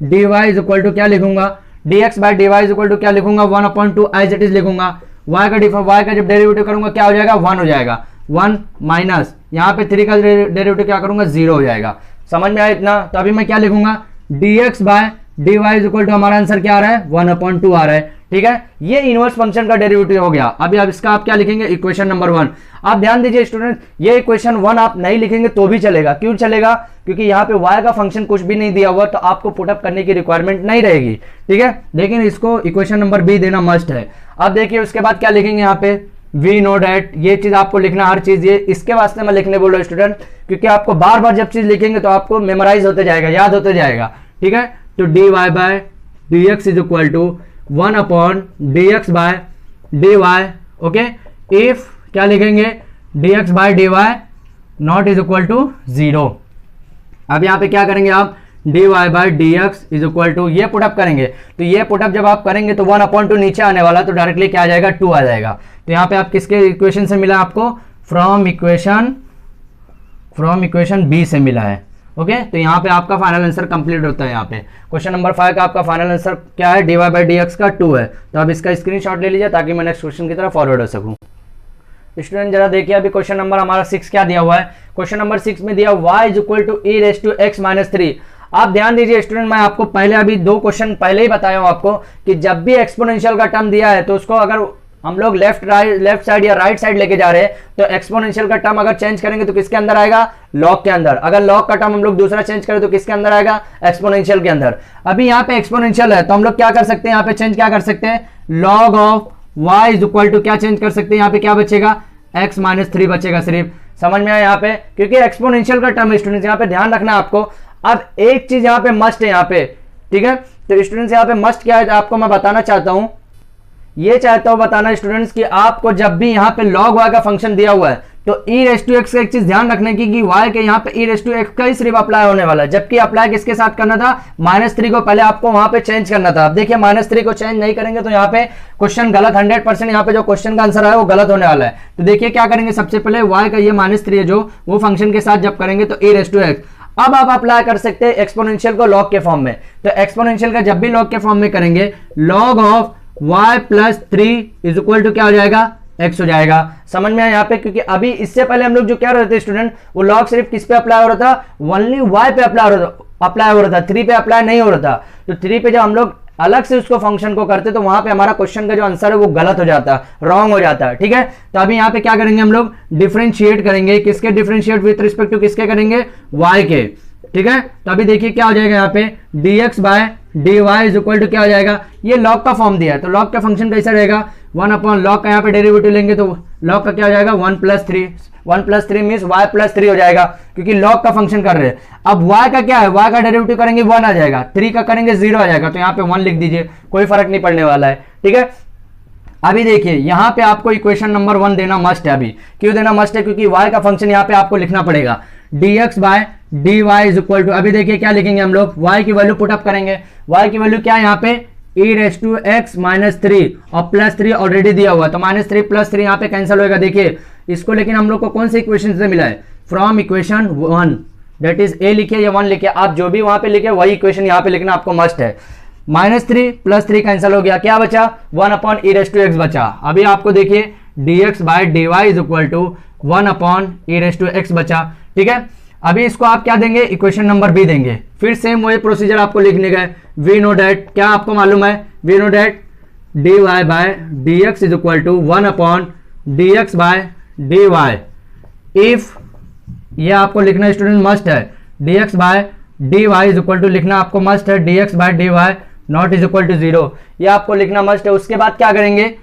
dy is equal to क्या लिखूंगा, dx by dy is equal to क्या लिखूंगा, 1/2 एज इट इज लिखूंगा। y का जब डेरिवेटिव करूंगा क्या हो जाएगा, 1 हो जाएगा, 1 माइनस यहाँ पे 3 का डेरिवेटिव क्या करूंगा, 0 हो जाएगा। समझ में आया इतना। तो अभी मैं क्या लिखूंगा, dx by dy is equal to हमारा आंसर क्या आ रहा है, 1/2 आ रहा है, ठीक है। ये इनवर्स फंक्शन का डेरिवेटिव हो गया। अभी आप इसका आप क्या लिखेंगे, इक्वेशन नंबर 1। आप ध्यान दीजिए स्टूडेंट, ये इक्वेशन 1 आप नहीं लिखेंगे तो भी चलेगा। क्यों चलेगा, क्योंकि यहाँ पे y का फंक्शन कुछ भी नहीं दिया हुआ, तो आपको पुटअप करने की रिक्वायरमेंट नहीं रहेगी, ठीक है। लेकिन इसको इक्वेशन नंबर बी देना मस्ट है। अब देखिए उसके बाद क्या लिखेंगे यहाँ पे, वी नो डेट, ये चीज आपको लिखना हर चीज, ये इसके वास्ते मैं लिखने बोल रहा हूँ स्टूडेंट, क्योंकि आपको बार बार जब चीज लिखेंगे तो आपको मेमोराइज होते जाएगा, याद होते जाएगा, ठीक है। तो dy by dx is equal to 1/dx by dy, okay. If क्या लिखेंगे, dx by dy not is equal to 0। अब यहाँ पे क्या करेंगे आप, dy by dx is equal to, ये पुटअप करेंगे, तो ये पुटअप जब आप करेंगे तो 1/2 नीचे आने वाला, तो डायरेक्टली क्या आ जाएगा, 2 आ जाएगा। तो यहाँ पे आप किसके इक्वेशन से मिला आपको, फ्रॉम इक्वेशन बी से मिला है, ओके। तो यहाँ पे आपका फाइनल आंसर कंप्लीट होता है। यहाँ पे क्वेश्चन नंबर 5 का आपका फाइनल आंसर क्या है, dy बाय dx का 2 है। तो आप इसका स्क्रीनशॉट ले लीजिए ताकि मैं नेक्स्ट क्वेश्चन की तरफ फॉरवर्ड हो सकूं। स्टूडेंट जरा देखिए, अभी क्वेश्चन नंबर हमारा 6 क्या दिया हुआ है, क्वेश्चन नंबर 6 में दिया y is equal to e raise to x minus 3। आप ध्यान दीजिए स्टूडेंट, मैं आपको पहले अभी 2 क्वेश्चन पहले ही बताया हूं आपको कि जब भी एक्सपोनेंशियल का टर्म दिया है तो उसको अगर हम लोग लेफ्ट साइड या राइट साइड लेके जा रहे हैं तो एक्सपोनेंशियल का टर्म अगर चेंज करेंगे तो किसके अंदर आएगा, लॉग के अंदर। अगर लॉग का टर्म हम लोग दूसरा चेंज करें तो किसके अंदर आएगा, एक्सपोनेंशियल के अंदर। अभी यहाँ पे एक्सपोनेंशियल है तो हम लोग क्या कर सकते हैं, यहाँ पे चेंज क्या कर सकते हैं, log of y is equal to क्या चेंज कर सकते हैं, यहाँ पे क्या बचेगा, x माइनस 3 बचेगा सिर्फ। समझ में आया यहाँ पे, क्योंकि एक्सपोनेंशियल का टर्म स्टूडेंट्स यहाँ पे ध्यान रखना है आपको। अब एक चीज यहाँ पे मस्ट है यहाँ पे, ठीक है। तो स्टूडेंट्स यहाँ पे मस्ट क्या है आपको मैं बताना चाहता हूं, ये चाहता हूं बताना स्टूडेंट्स कि आपको जब भी यहाँ पे log y का फंक्शन दिया हुआ है तो e रेस टू एक्स का एक चीज ध्यान रखने की कि y के यहाँ पे e रेस टू एक्स का ही सिर्फ अप्लाई होने वाला है, जबकि अप्लाई किसके साथ करना था, -3 को पहले आपको वहां पे चेंज करना था। अब देखिए -3 को चेंज नहीं करेंगे तो यहाँ पे क्वेश्चन गलत, 100% यहाँ पे जो क्वेश्चन का आंसर है वो गलत होने वाला है। तो देखिए क्या करेंगे, सबसे पहले y का ये -3 है जो वो फंक्शन के साथ जब करेंगे तो e रेस टू एक्स। अब आप अप्लाई कर सकते हैं एक्सपोनेंशियल को लॉग के फॉर्म में। तो एक्सपोनेंशियल का जब भी लॉग के फॉर्म में करेंगे, log of y plus 3 is equal to क्या हो जाएगा, x हो जाएगा। समझ में आया यहाँ पे, क्योंकि अभी इससे पहले हम लोग जो क्या रहे थे स्टूडेंट, वो लॉग सिर्फ किस पे अप्लाई हो रहा था, ओनली y पे अप्लाई हो रहा था, 3 पे अप्लाई नहीं हो रहा था। तो 3 पे जब हम लोग अलग से उसको फंक्शन को करते तो वहां पे हमारा क्वेश्चन का जो आंसर है वो गलत हो जाता है, रॉन्ग हो जाता है, ठीक है। तो अभी यहाँ पे क्या करेंगे, हम लोग डिफरेंशिएट करेंगे, किसके डिफरेंशिएट विथ रिस्पेक्ट टू किसके करेंगे, y के, ठीक है। तो अभी देखिए क्या हो जाएगा यहाँ पे, dx by dy is equal to क्या हो जाएगा, ये लॉग का फॉर्म दिया है तो लॉग का फंक्शन कैसा रहेगा, 1 अपॉन लॉग का यहाँ पे डेरिवेटिव लेंगे तो लॉग का क्या हो जाएगा, 1 प्लस 3 मीन्स y प्लस 3 हो जाएगा, क्योंकि लॉग का फंक्शन कर रहे हैं। अब y का क्या है, y का डेरिवेटिव करेंगे 1 आ जाएगा, 3 का करेंगे 0 आ जाएगा, तो यहाँ पे 1 लिख दीजिए, कोई फर्क नहीं पड़ने वाला है, ठीक है। अभी देखिए यहाँ पे आपको इक्वेशन नंबर 1 देना मस्ट है। अभी क्यों देना मस्ट है, क्योंकि y का फंक्शन यहाँ पे आपको लिखना पड़ेगा, dx by dy is equal to, अभी देखिए क्या लिखेंगे हम लोग, y की वैल्यू पुटअप करेंगे, y की वैल्यू क्या है यहाँ पे, e raise to x minus 3 और प्लस 3 ऑलरेडी दिया हुआ है, तो -3 प्लस 3 यहाँ पे कैंसिल होगा। देखिए इसको लेकिन हम लोग को कौन से इक्वेशन से मिला है, from equation 1, that is a लिखिए या 1 लिखिए, आप जो भी वहां पे लिखे वही इक्वेशन यहाँ पे लिखना आपको मस्ट है। -3 प्लस 3 कैंसिल हो गया, क्या बचा, 1 upon e raise to x बचा। अभी आपको देखिए dx by dy is equal to 1 upon e raise to x बचा, ठीक है। अभी इसको आप क्या देंगे, इक्वेशन नंबर बी देंगे, फिर सेम वही प्रोसीजर आपको लिखने का है। वी नो डेट, क्या आपको मालूम है, we know that dy by dx is equal to 1 upon dx by dy। If ये आपको लिखना स्टूडेंट मस्ट है, dx by d y is equal to लिखना आपको मस्ट है d x by d y not is equal to 0, ये आपको लिखना मस्ट है। उसके बाद क्या करेंगे,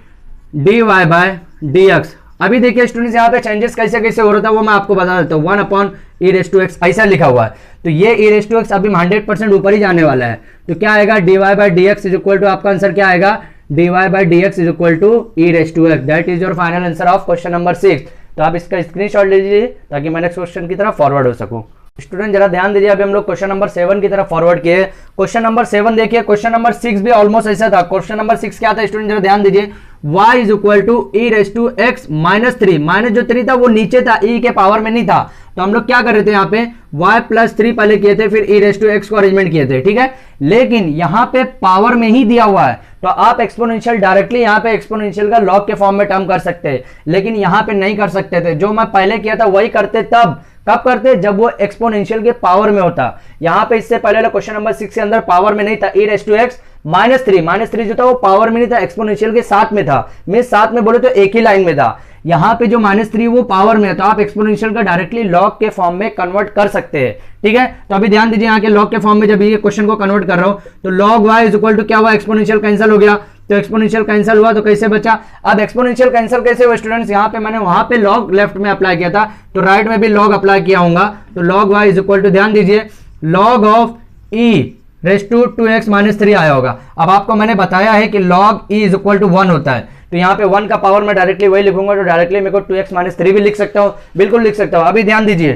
d y by d x. अभी देखिए स्टूडेंट्स यहाँ पे चेंजेस कैसे कैसे हो रहा था वो मैं आपको बता देता हूँ। 1 upon e raise to x ऐसा लिखा हुआ है, तो ये ई रेस टू एक्स अभी 100% ऊपर ही जाने वाला है, तो क्या आएगा d y by d x is equal to, आपका आंसर क्या आएगा, d y by d x is equal to e raise to x. That is your final answer of question number 6। तो आप इसका स्क्रीनशॉट ले लीजिए ताकि मैं नेक्स्ट क्वेश्चन की तरफ फॉरवर्ड हो सकूं। स्टूडेंट जरा ध्यान दीजिए, अभी हम लोग क्वेश्चन नंबर 7 की तरफ फॉरवर्ड किए। क्वेश्चन नंबर 7 देखिए, क्वेश्चन नंबर 6 भी ऑलमोस्ट ऐसा था। क्वेश्चन नंबर 6 क्या था स्टूडेंट, जरा ध्यान दीजिए, y is equal to e raise to x minus 3, minus जो 3 था वो नीचे था, e के पावर में नहीं था, तो हम लोग क्या कर रहे थे यहाँ पे y प्लस 3 पहले किए थे, फिर ई रेस टू एक्स को अरेंजमेंट किए थे, ठीक है। लेकिन यहाँ पे पावर में ही दिया हुआ है, तो आप एक्सपोनेंशियल डायरेक्टली यहाँ पे एक्सपोनेंशियल का लॉग के फॉर्म में टर्म कर सकते हैं, लेकिन यहाँ पे नहीं कर सकते थे। जो मैं पहले किया था वही करते, तब कब करते, जब वो एक्सपोनेंशियल के पावर में होता। यहाँ पे इससे पहले क्वेश्चन नंबर 6 के अंदर पावर में नहीं था, ई रेस टू एक्स माइनस 3 जो था वो पावर में नहीं था, एक्सपोनेंशियल के साथ में था। मैं साथ में बोले तो एक ही लाइन में था। यहाँ पे जो -3 वो पावर में है, तो आप एक्सपोनेंशियल का डायरेक्टली लॉग के फॉर्म में कन्वर्ट कर सकते हैं, ठीक है। तो अभी ध्यान दीजिए, यहाँ के लॉग के फॉर्म में जब ये क्वेश्चन को कन्वर्ट कर रहा हूं, तो log y is equal to क्या हुआ, एक्सपोनेंशियल कैंसिल हो गया, तो एक्सपोनेंशियल कैंसिल हुआ तो कैसे बचा। अब एक्सपोनेंशियल कैंसिल कैसे हुआ स्टूडेंट्स, यहाँ पे मैंने वहां पे लॉग लेफ्ट में अप्लाई किया था, तो राइट में भी लॉग अप्लाई किया होगा, तो log y is equal to, ध्यान दीजिए, log of e raise to 2x minus 3 आया होगा। अब आपको मैंने बताया है कि log e is equal to 1 होता है, तो यहाँ पे 1 का पावर मैं डायरेक्टली वही लिखूंगा, तो डायरेक्टली मेरे को 2x माइनस 3 भी लिख सकता हूँ, बिल्कुल लिख सकता हूँ। अभी ध्यान दीजिए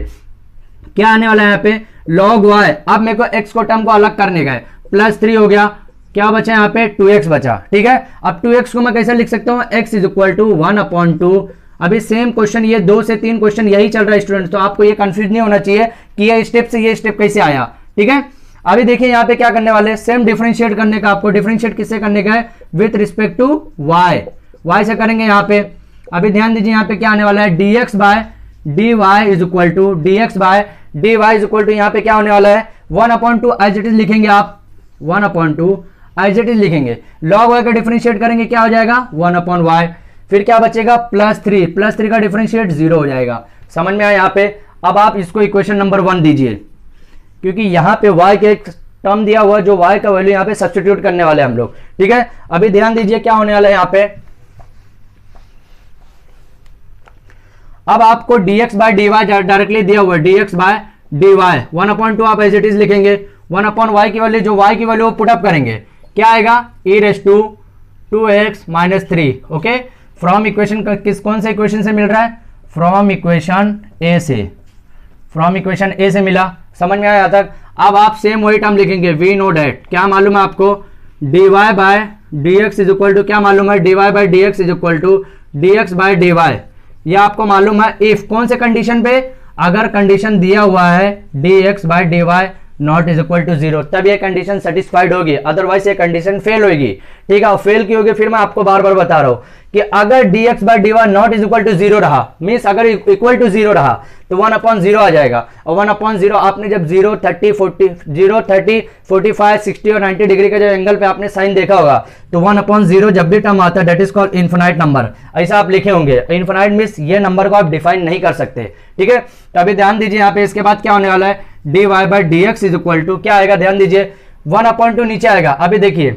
क्या आने वाला है यहाँ पे, log y, अब मेरे को x को टर्म को अलग करने का है, प्लस 3 हो गया, क्या बचा यहाँ पे 2x बचा, ठीक है। अब 2x को मैं कैसे लिख सकता हूँ, x इज इक्वल टू 1/2। अभी सेम क्वेश्चन, ये 2 से 3 क्वेश्चन यही चल रहा है स्टूडेंट्स, तो आपको ये कंफ्यूज नहीं होना चाहिए कि ये स्टेप से ये स्टेप कैसे आया, ठीक है। अभी देखिए यहाँ पे क्या करने वाले हैं, सेम डिफरेंशिएट करने का, आपको डिफरेंशिएट किससे करने का है, विथ रिस्पेक्ट टू y से करेंगे यहाँ पे। अभी ध्यान दीजिए यहाँ पे क्या आने वाला है, dx by dy is equal to, dx by dy is equal to, यहाँ पे क्या होने वाला है 1/2 एज इट इज लिखेंगे आप, 1/2 एज इट इज लिखेंगे, log y का डिफरेंशिएट करेंगे क्या हो जाएगा 1/y, फिर क्या बचेगा +3 का डिफरेंशिएट 0 हो जाएगा। समझ में आया यहाँ पे। अब आप इसको इक्वेशन नंबर 1 दीजिए, क्योंकि यहाँ पे y के एक टर्म दिया हुआ है, जो y का वैल्यू यहाँ पे सब्स्टिट्यूट करने वाले हम लोग, ठीक है। अभी ध्यान दीजिए क्या होने वाला है यहाँ पे, अब आपको dx बाय dy डायरेक्टली दिया हुआ है, dx बाय dy 1/2 आप एज इट इज लिखेंगे, 1/y की वैल्यू, जो y की वैल्यू वो पुट अप करेंगे, क्या आएगा e raise to 2x minus 3, okay. From equation कौन से इक्वेशन से मिल रहा है, फ्रॉम इक्वेशन ए से मिला, समझ में आया तक। अब आप सेम वही टर्म लिखेंगे, वी नो डेट, क्या मालूम है आपको, dy by dx is equal to, क्या मालूम है, dy by dx is equal to dx by dy, ये आपको मालूम है इफ, कौन से कंडीशन पे, अगर कंडीशन दिया हुआ है dx by dy not is equal to 0, तब ये कंडीशन सेटिस्फाइड होगी, अदरवाइज ये कंडीशन फेल होगी, ठीक है। फेल की होगी, फिर मैं आपको बार बार बता रहा हूं कि अगर dx by dy not is equal to 0 रहा, मीन्स अगर इक्वल टू 0 रहा तो 1/0 आ जाएगा, और 1/0 आपने जब 0, 30, 45, 60 और 90 डिग्री के जो एंगल पे आपने साइन देखा होगा, तो 1/0 जब भी टर्म आता है that is called infinite number, ऐसा आप लिखे होंगे। इनफिनाइट मीन्स ये नंबर को आप डिफाइन नहीं कर सकते, ठीक है। तो अभी ध्यान दीजिए यहाँ पे, इसके बाद क्या होने वाला है, dy by dx is equal to क्या आएगा, ध्यान दीजिए 1/2 नीचे आएगा। अभी देखिए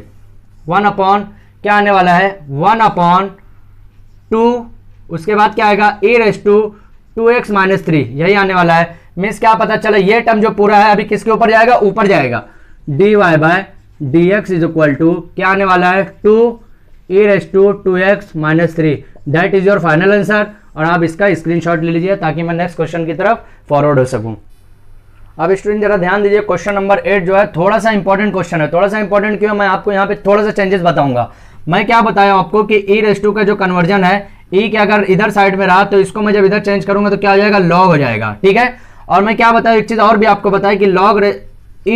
1 क्या आने वाला है 1/2, उसके बाद क्या आएगा e raise to 2x minus 3, यही आने वाला है। मीन्स क्या पता चला, ये टर्म जो पूरा है अभी किसके ऊपर जाएगा, ऊपर जाएगा, dy by dx is equal to क्या आने वाला है 2e raise to 2x minus 3, that is your final answer. और आप इसका स्क्रीनशॉट ले लीजिए ताकि मैं नेक्स्ट क्वेश्चन की तरफ फॉरवर्ड हो सकूं। अब स्टूडेंट जरा ध्यान दीजिए, क्वेश्चन नंबर 8 जो है थोड़ा सा इंपॉर्टेंट क्वेश्चन है। थोड़ा सा इंपॉर्टेंट क्यों, मैं आपको यहाँ पे थोड़ा सा चेंजेस बताऊंगा। मैं क्या बताया आपको कि e रेस टू का जो कन्वर्जन है, e के अगर इधर साइड में रहा तो इसको मैं जब इधर चेंज करूंगा तो क्या हो जाएगा, log हो जाएगा, ठीक है। और मैं क्या बताया, एक चीज और भी आपको बताया कि log e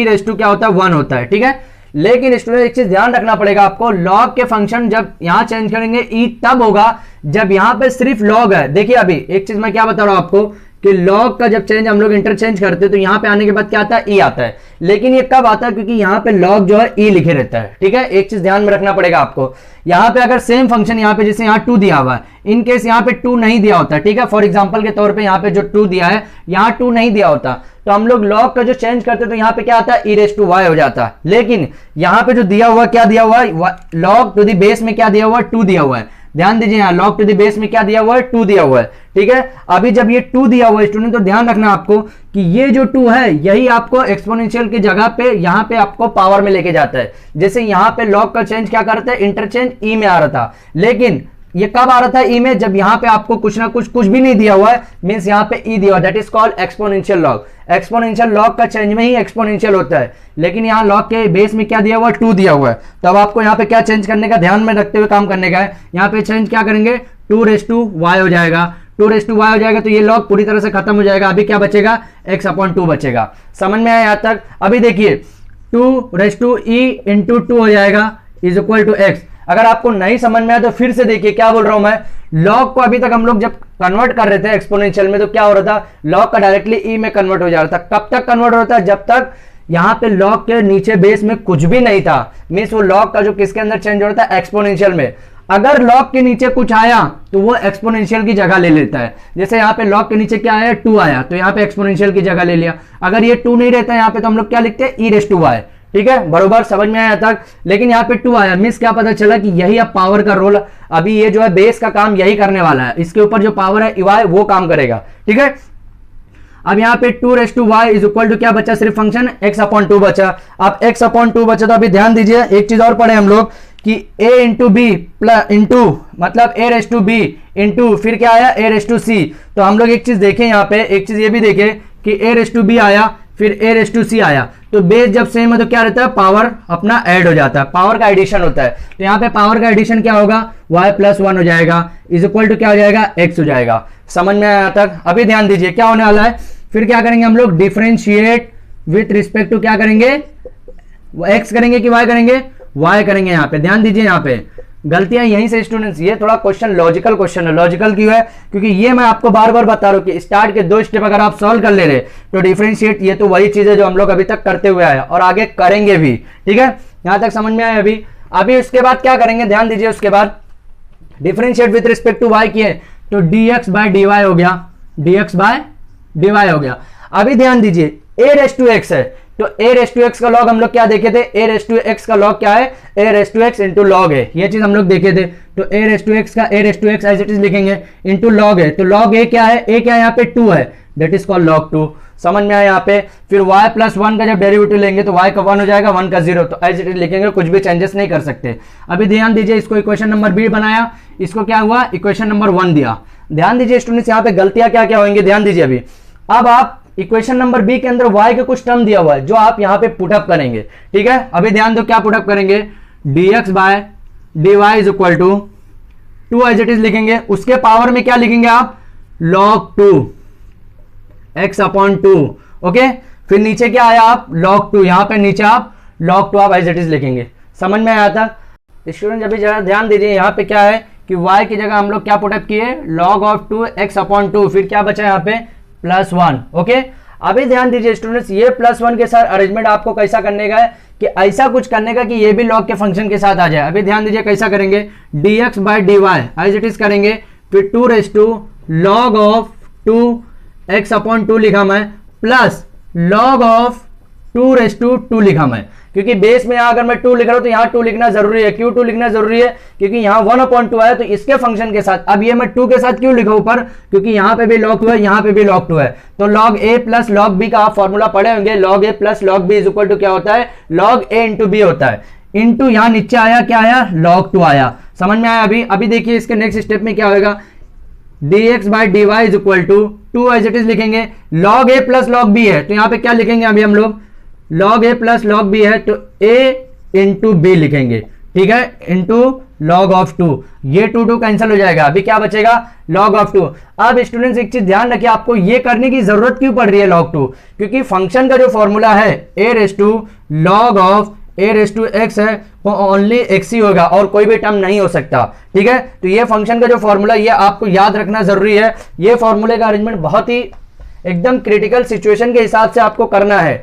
रेस टू क्या होता है 1 होता है, ठीक है। लेकिन स्टूडेंट एक चीज ध्यान रखना पड़ेगा आपको, log के फंक्शन जब यहाँ चेंज करेंगे e तब होगा जब यहाँ पे सिर्फ log है। देखिए अभी एक चीज मैं क्या बता रहा हूँ आपको कि लॉग का जब चेंज हम लोग इंटरचेंज करते हैं तो यहाँ पे आने के बाद क्या आता है, ई आता है। लेकिन ये कब आता है, क्योंकि यहाँ पे लॉग जो है ई लिखे रहता है। ठीक है, एक चीज ध्यान में रखना पड़ेगा आपको, यहाँ पे अगर सेम फंक्शन यहाँ पे जैसे यहाँ 2 दिया हुआ है, इन केस यहाँ पे 2 नहीं दिया होता, ठीक है, फॉर एग्जांपल के तौर पे यहाँ पे जो 2 दिया है, यहाँ 2 नहीं दिया होता, तो हम लोग लॉग का जो चेंज करते तो यहाँ पे क्या आता है, e⁻y हो जाता है। लेकिन यहाँ पे जो दिया हुआ, क्या दिया हुआ है, लॉग टू द बेस में क्या दिया हुआ है, 2 दिया हुआ है। ध्यान दीजिए, यहाँ लॉग टू द बेस में क्या दिया हुआ है, 2 दिया हुआ है। ठीक है, अभी जब ये 2 दिया हुआ है स्टूडेंट, तो ध्यान रखना आपको कि ये जो 2 है यही आपको एक्सपोनेंशियल की जगह पे यहाँ पे आपको पावर में लेके जाता है। जैसे यहाँ पे लॉग का चेंज क्या करता है, इंटरचेंज ई में आ रहा था, लेकिन ये कब आ रहा था, ई में, जब यहाँ पे आपको कुछ ना कुछ भी नहीं दिया हुआ है, मींस यहाँ पे ई दिया हुआ, that is called exponential log. Exponential log का चेंज में ही एक्सपोनेंशियल होता है, लेकिन यहाँ लॉग के बेस में क्या दिया हुआ है, 2 दिया हुआ है। तो अब आपको यहाँ पे क्या चेंज करने का, ध्यान में रखते हुए काम करने का है। यहाँ पे चेंज क्या करेंगे, 2⁻y हो जाएगा, 2⁻y हो जाएगा, तो ये लॉग पूरी तरह से खत्म हो जाएगा। अभी क्या बचेगा, x/2 बचेगा। समझ में आया यहाँ तक? अभी देखिए 2e/2 हो जाएगा इज इक्वल टू x। अगर आपको नहीं समझ में आया तो फिर से देखिए क्या बोल रहा हूं मैं। लॉग को अभी तक हम लोग जब कन्वर्ट कर रहे थे एक्सपोनेंशियल में, तो क्या हो रहा था, लॉग का डायरेक्टली ई में कन्वर्ट हो जा रहा था। कब तक कन्वर्ट हो रहा था, जब तक यहां पे लॉग के नीचे बेस में कुछ भी नहीं था, मींस वो लॉग का जो किसके अंदर चेंज हो रहा था, एक्सपोनेंशियल में। अगर लॉग के नीचे कुछ आया तो वो एक्सपोनेंशियल की जगह ले लेता है। जैसे यहाँ पे लॉग के नीचे क्या आया, 2 आया, तो यहाँ पे एक्सपोनेंशियल की जगह ले लिया। अगर ये 2 नहीं रहता यहाँ पे, तो हम लोग क्या लिखते हैं, e⁻y। ठीक है, बरोबर समझ में आया तक? लेकिन यहाँ पे 2 आया, मींस क्या पता चला कि यही अब पावर का रोल, अभी ये जो है बेस का काम यही करने वाला है, इसके ऊपर जो पावर है y वो काम करेगा। ठीक है, अब यहाँ पे 2⁻y इज इक्वल टू क्या बचा, सिर्फ फंक्शन x/2 बचा। अब x/2 बचा, तो अभी ध्यान दीजिए, एक चीज और पढ़े हम लोग कि a into b plus into मतलब a⁻b इंटू फिर क्या आया, a⁻c। तो हम लोग एक चीज देखें यहाँ पे, एक चीज ये भी देखें कि a⁻b आया, फिर a⁻c आया, तो बेस जब सेम है तो क्या रहता है, पावर अपना ऐड हो जाता है, पावर का एडिशन होता है। तो यहाँ पे पावर का एडिशन क्या होगा, y+1 हो जाएगा इज इक्वल टू क्या हो जाएगा, x हो जाएगा। समझ में आया तक? अभी ध्यान दीजिए क्या होने वाला है, फिर क्या करेंगे हम लोग, डिफरेंशिएट विथ रिस्पेक्ट टू क्या करेंगे, x करेंगे कि y करेंगे, y करेंगे। यहाँ पे ध्यान दीजिए, यहाँ पे गलतियां यहीं से स्टूडेंट्स, ये थोड़ा क्वेश्चन लॉजिकल क्वेश्चन है। लॉजिकल क्यों है, क्योंकि ये मैं आपको बार बार बता रहा हूं कि स्टार्ट के 2 स्टेप अगर आप सॉल्व कर ले रहे तो डिफरेंशिएट, ये तो वही चीज है जो हम लोग अभी तक करते हुए आए और आगे करेंगे भी। ठीक है, यहां तक समझ में आया? अभी उसके बाद क्या करेंगे, ध्यान दीजिए, उसके बाद differentiate with respect to y किए तो dx/dy हो गया, dx/dy हो गया। अभी ध्यान दीजिए a⁻x है, तो a⁻x का लॉग हम लोग क्या देखे थे, a⁻x का लॉग क्या है, a⁻x इंटू लॉग है, ये चीज हम लोग देखे थे। तो a⁻x का a⁻x एज इट इज लिखेंगे इंटू लॉग है, तो लॉग a क्या है, a क्या है यहाँ पे 2 है, दैट इज कॉल्ड log 2। समझ में आया यहाँ पे? फिर y+1 का जब डेरिवेटिव लेंगे तो y का 1 हो जाएगा, 1 का 0, तो एज इट इज लिखेंगे, कुछ भी चेंजेस नहीं कर सकते। अभी ध्यान दीजिए, इसको इक्वेशन नंबर बी बनाया, इसको क्या हुआ, इक्वेशन नंबर 1 दिया। ध्यान दीजिए स्टूडेंट्स, यहाँ पे गलतियां क्या क्या होंगी, ध्यान दीजिए। अभी अब आप इक्वेशन नंबर बी के अंदर y के कुछ टर्म दिया हुआ है जो आप यहाँ पे पुटअप करेंगे। ठीक है, अभी ध्यान दो क्या पुटअप करेंगे, dx/dy is equal to 2 as it is लिखेंगे, उसके पावर में क्या लिखेंगे आप, log 2 x/2। ओके, फिर नीचे क्या आया आप, log 2, यहाँ पे नीचे आप log 2 आप एज इट इज लिखेंगे। समझ में आया था स्टूडेंट? अभी जरा ध्यान दीजिए, यहाँ पे क्या है कि y की जगह हम लोग क्या पुटअप किए, log of 2 x/2, फिर क्या बचा यहाँ पे +1। ओके, अभी ध्यान दीजिए स्टूडेंट्स, ये +1 के साथ अरेंजमेंट आपको कैसा करने का है कि ऐसा कुछ करने का कि ये भी लॉग के फंक्शन के साथ आ जाए। अभी ध्यान दीजिए कैसा करेंगे, dx/dy एज इट इज करेंगे, फिर 2log of 2 x/2 लिखा मैं, प्लस log of 2 लिखा मैं, क्योंकि बेस में यहाँ अगर मैं 2 लिख रहा हूं तो यहाँ 2 लिखना जरूरी है। क्यों 2 लिखना जरूरी है, क्योंकि यहाँ 1/2 आया, तो इसके फंक्शन के साथ। अब ये मैं 2 के साथ क्यों लिखा ऊपर, क्योंकि यहाँ पे भी log 2 है, यहाँ पे भी log 2 है, तो log a plus log b का आप फॉर्मूला पढ़े होंगे, log a plus log b is equal to क्या होता है, log a इंटू b होता है, इंटू यहाँ नीचे आया क्या आया, log 2 आया। समझ में आया? अभी देखिए इसके नेक्स्ट स्टेप में क्या होगा, dx/dy is equal to 2 as it is लिखेंगे, log a plus log b है, तो यहाँ पे क्या लिखेंगे अभी हम लोग, log a plus log b है, तो a इंटू b लिखेंगे। ठीक है, इंटू log of 2, ये 2 कैंसिल हो जाएगा, अभी क्या बचेगा, log of 2। अब स्टूडेंट्स एक चीज ध्यान रखिए, आपको ये करने की जरूरत क्यों पड़ रही है log 2, क्योंकि फंक्शन का जो फॉर्मूला है a⁻log of a⁻x है, वो ओनली x ही होगा और कोई भी टर्म नहीं हो सकता। ठीक है, तो ये फंक्शन का जो फॉर्मूला, ये आपको याद रखना जरूरी है। ये फॉर्मूले का अरेंजमेंट बहुत ही एकदम क्रिटिकल सिचुएशन के हिसाब से आपको करना है।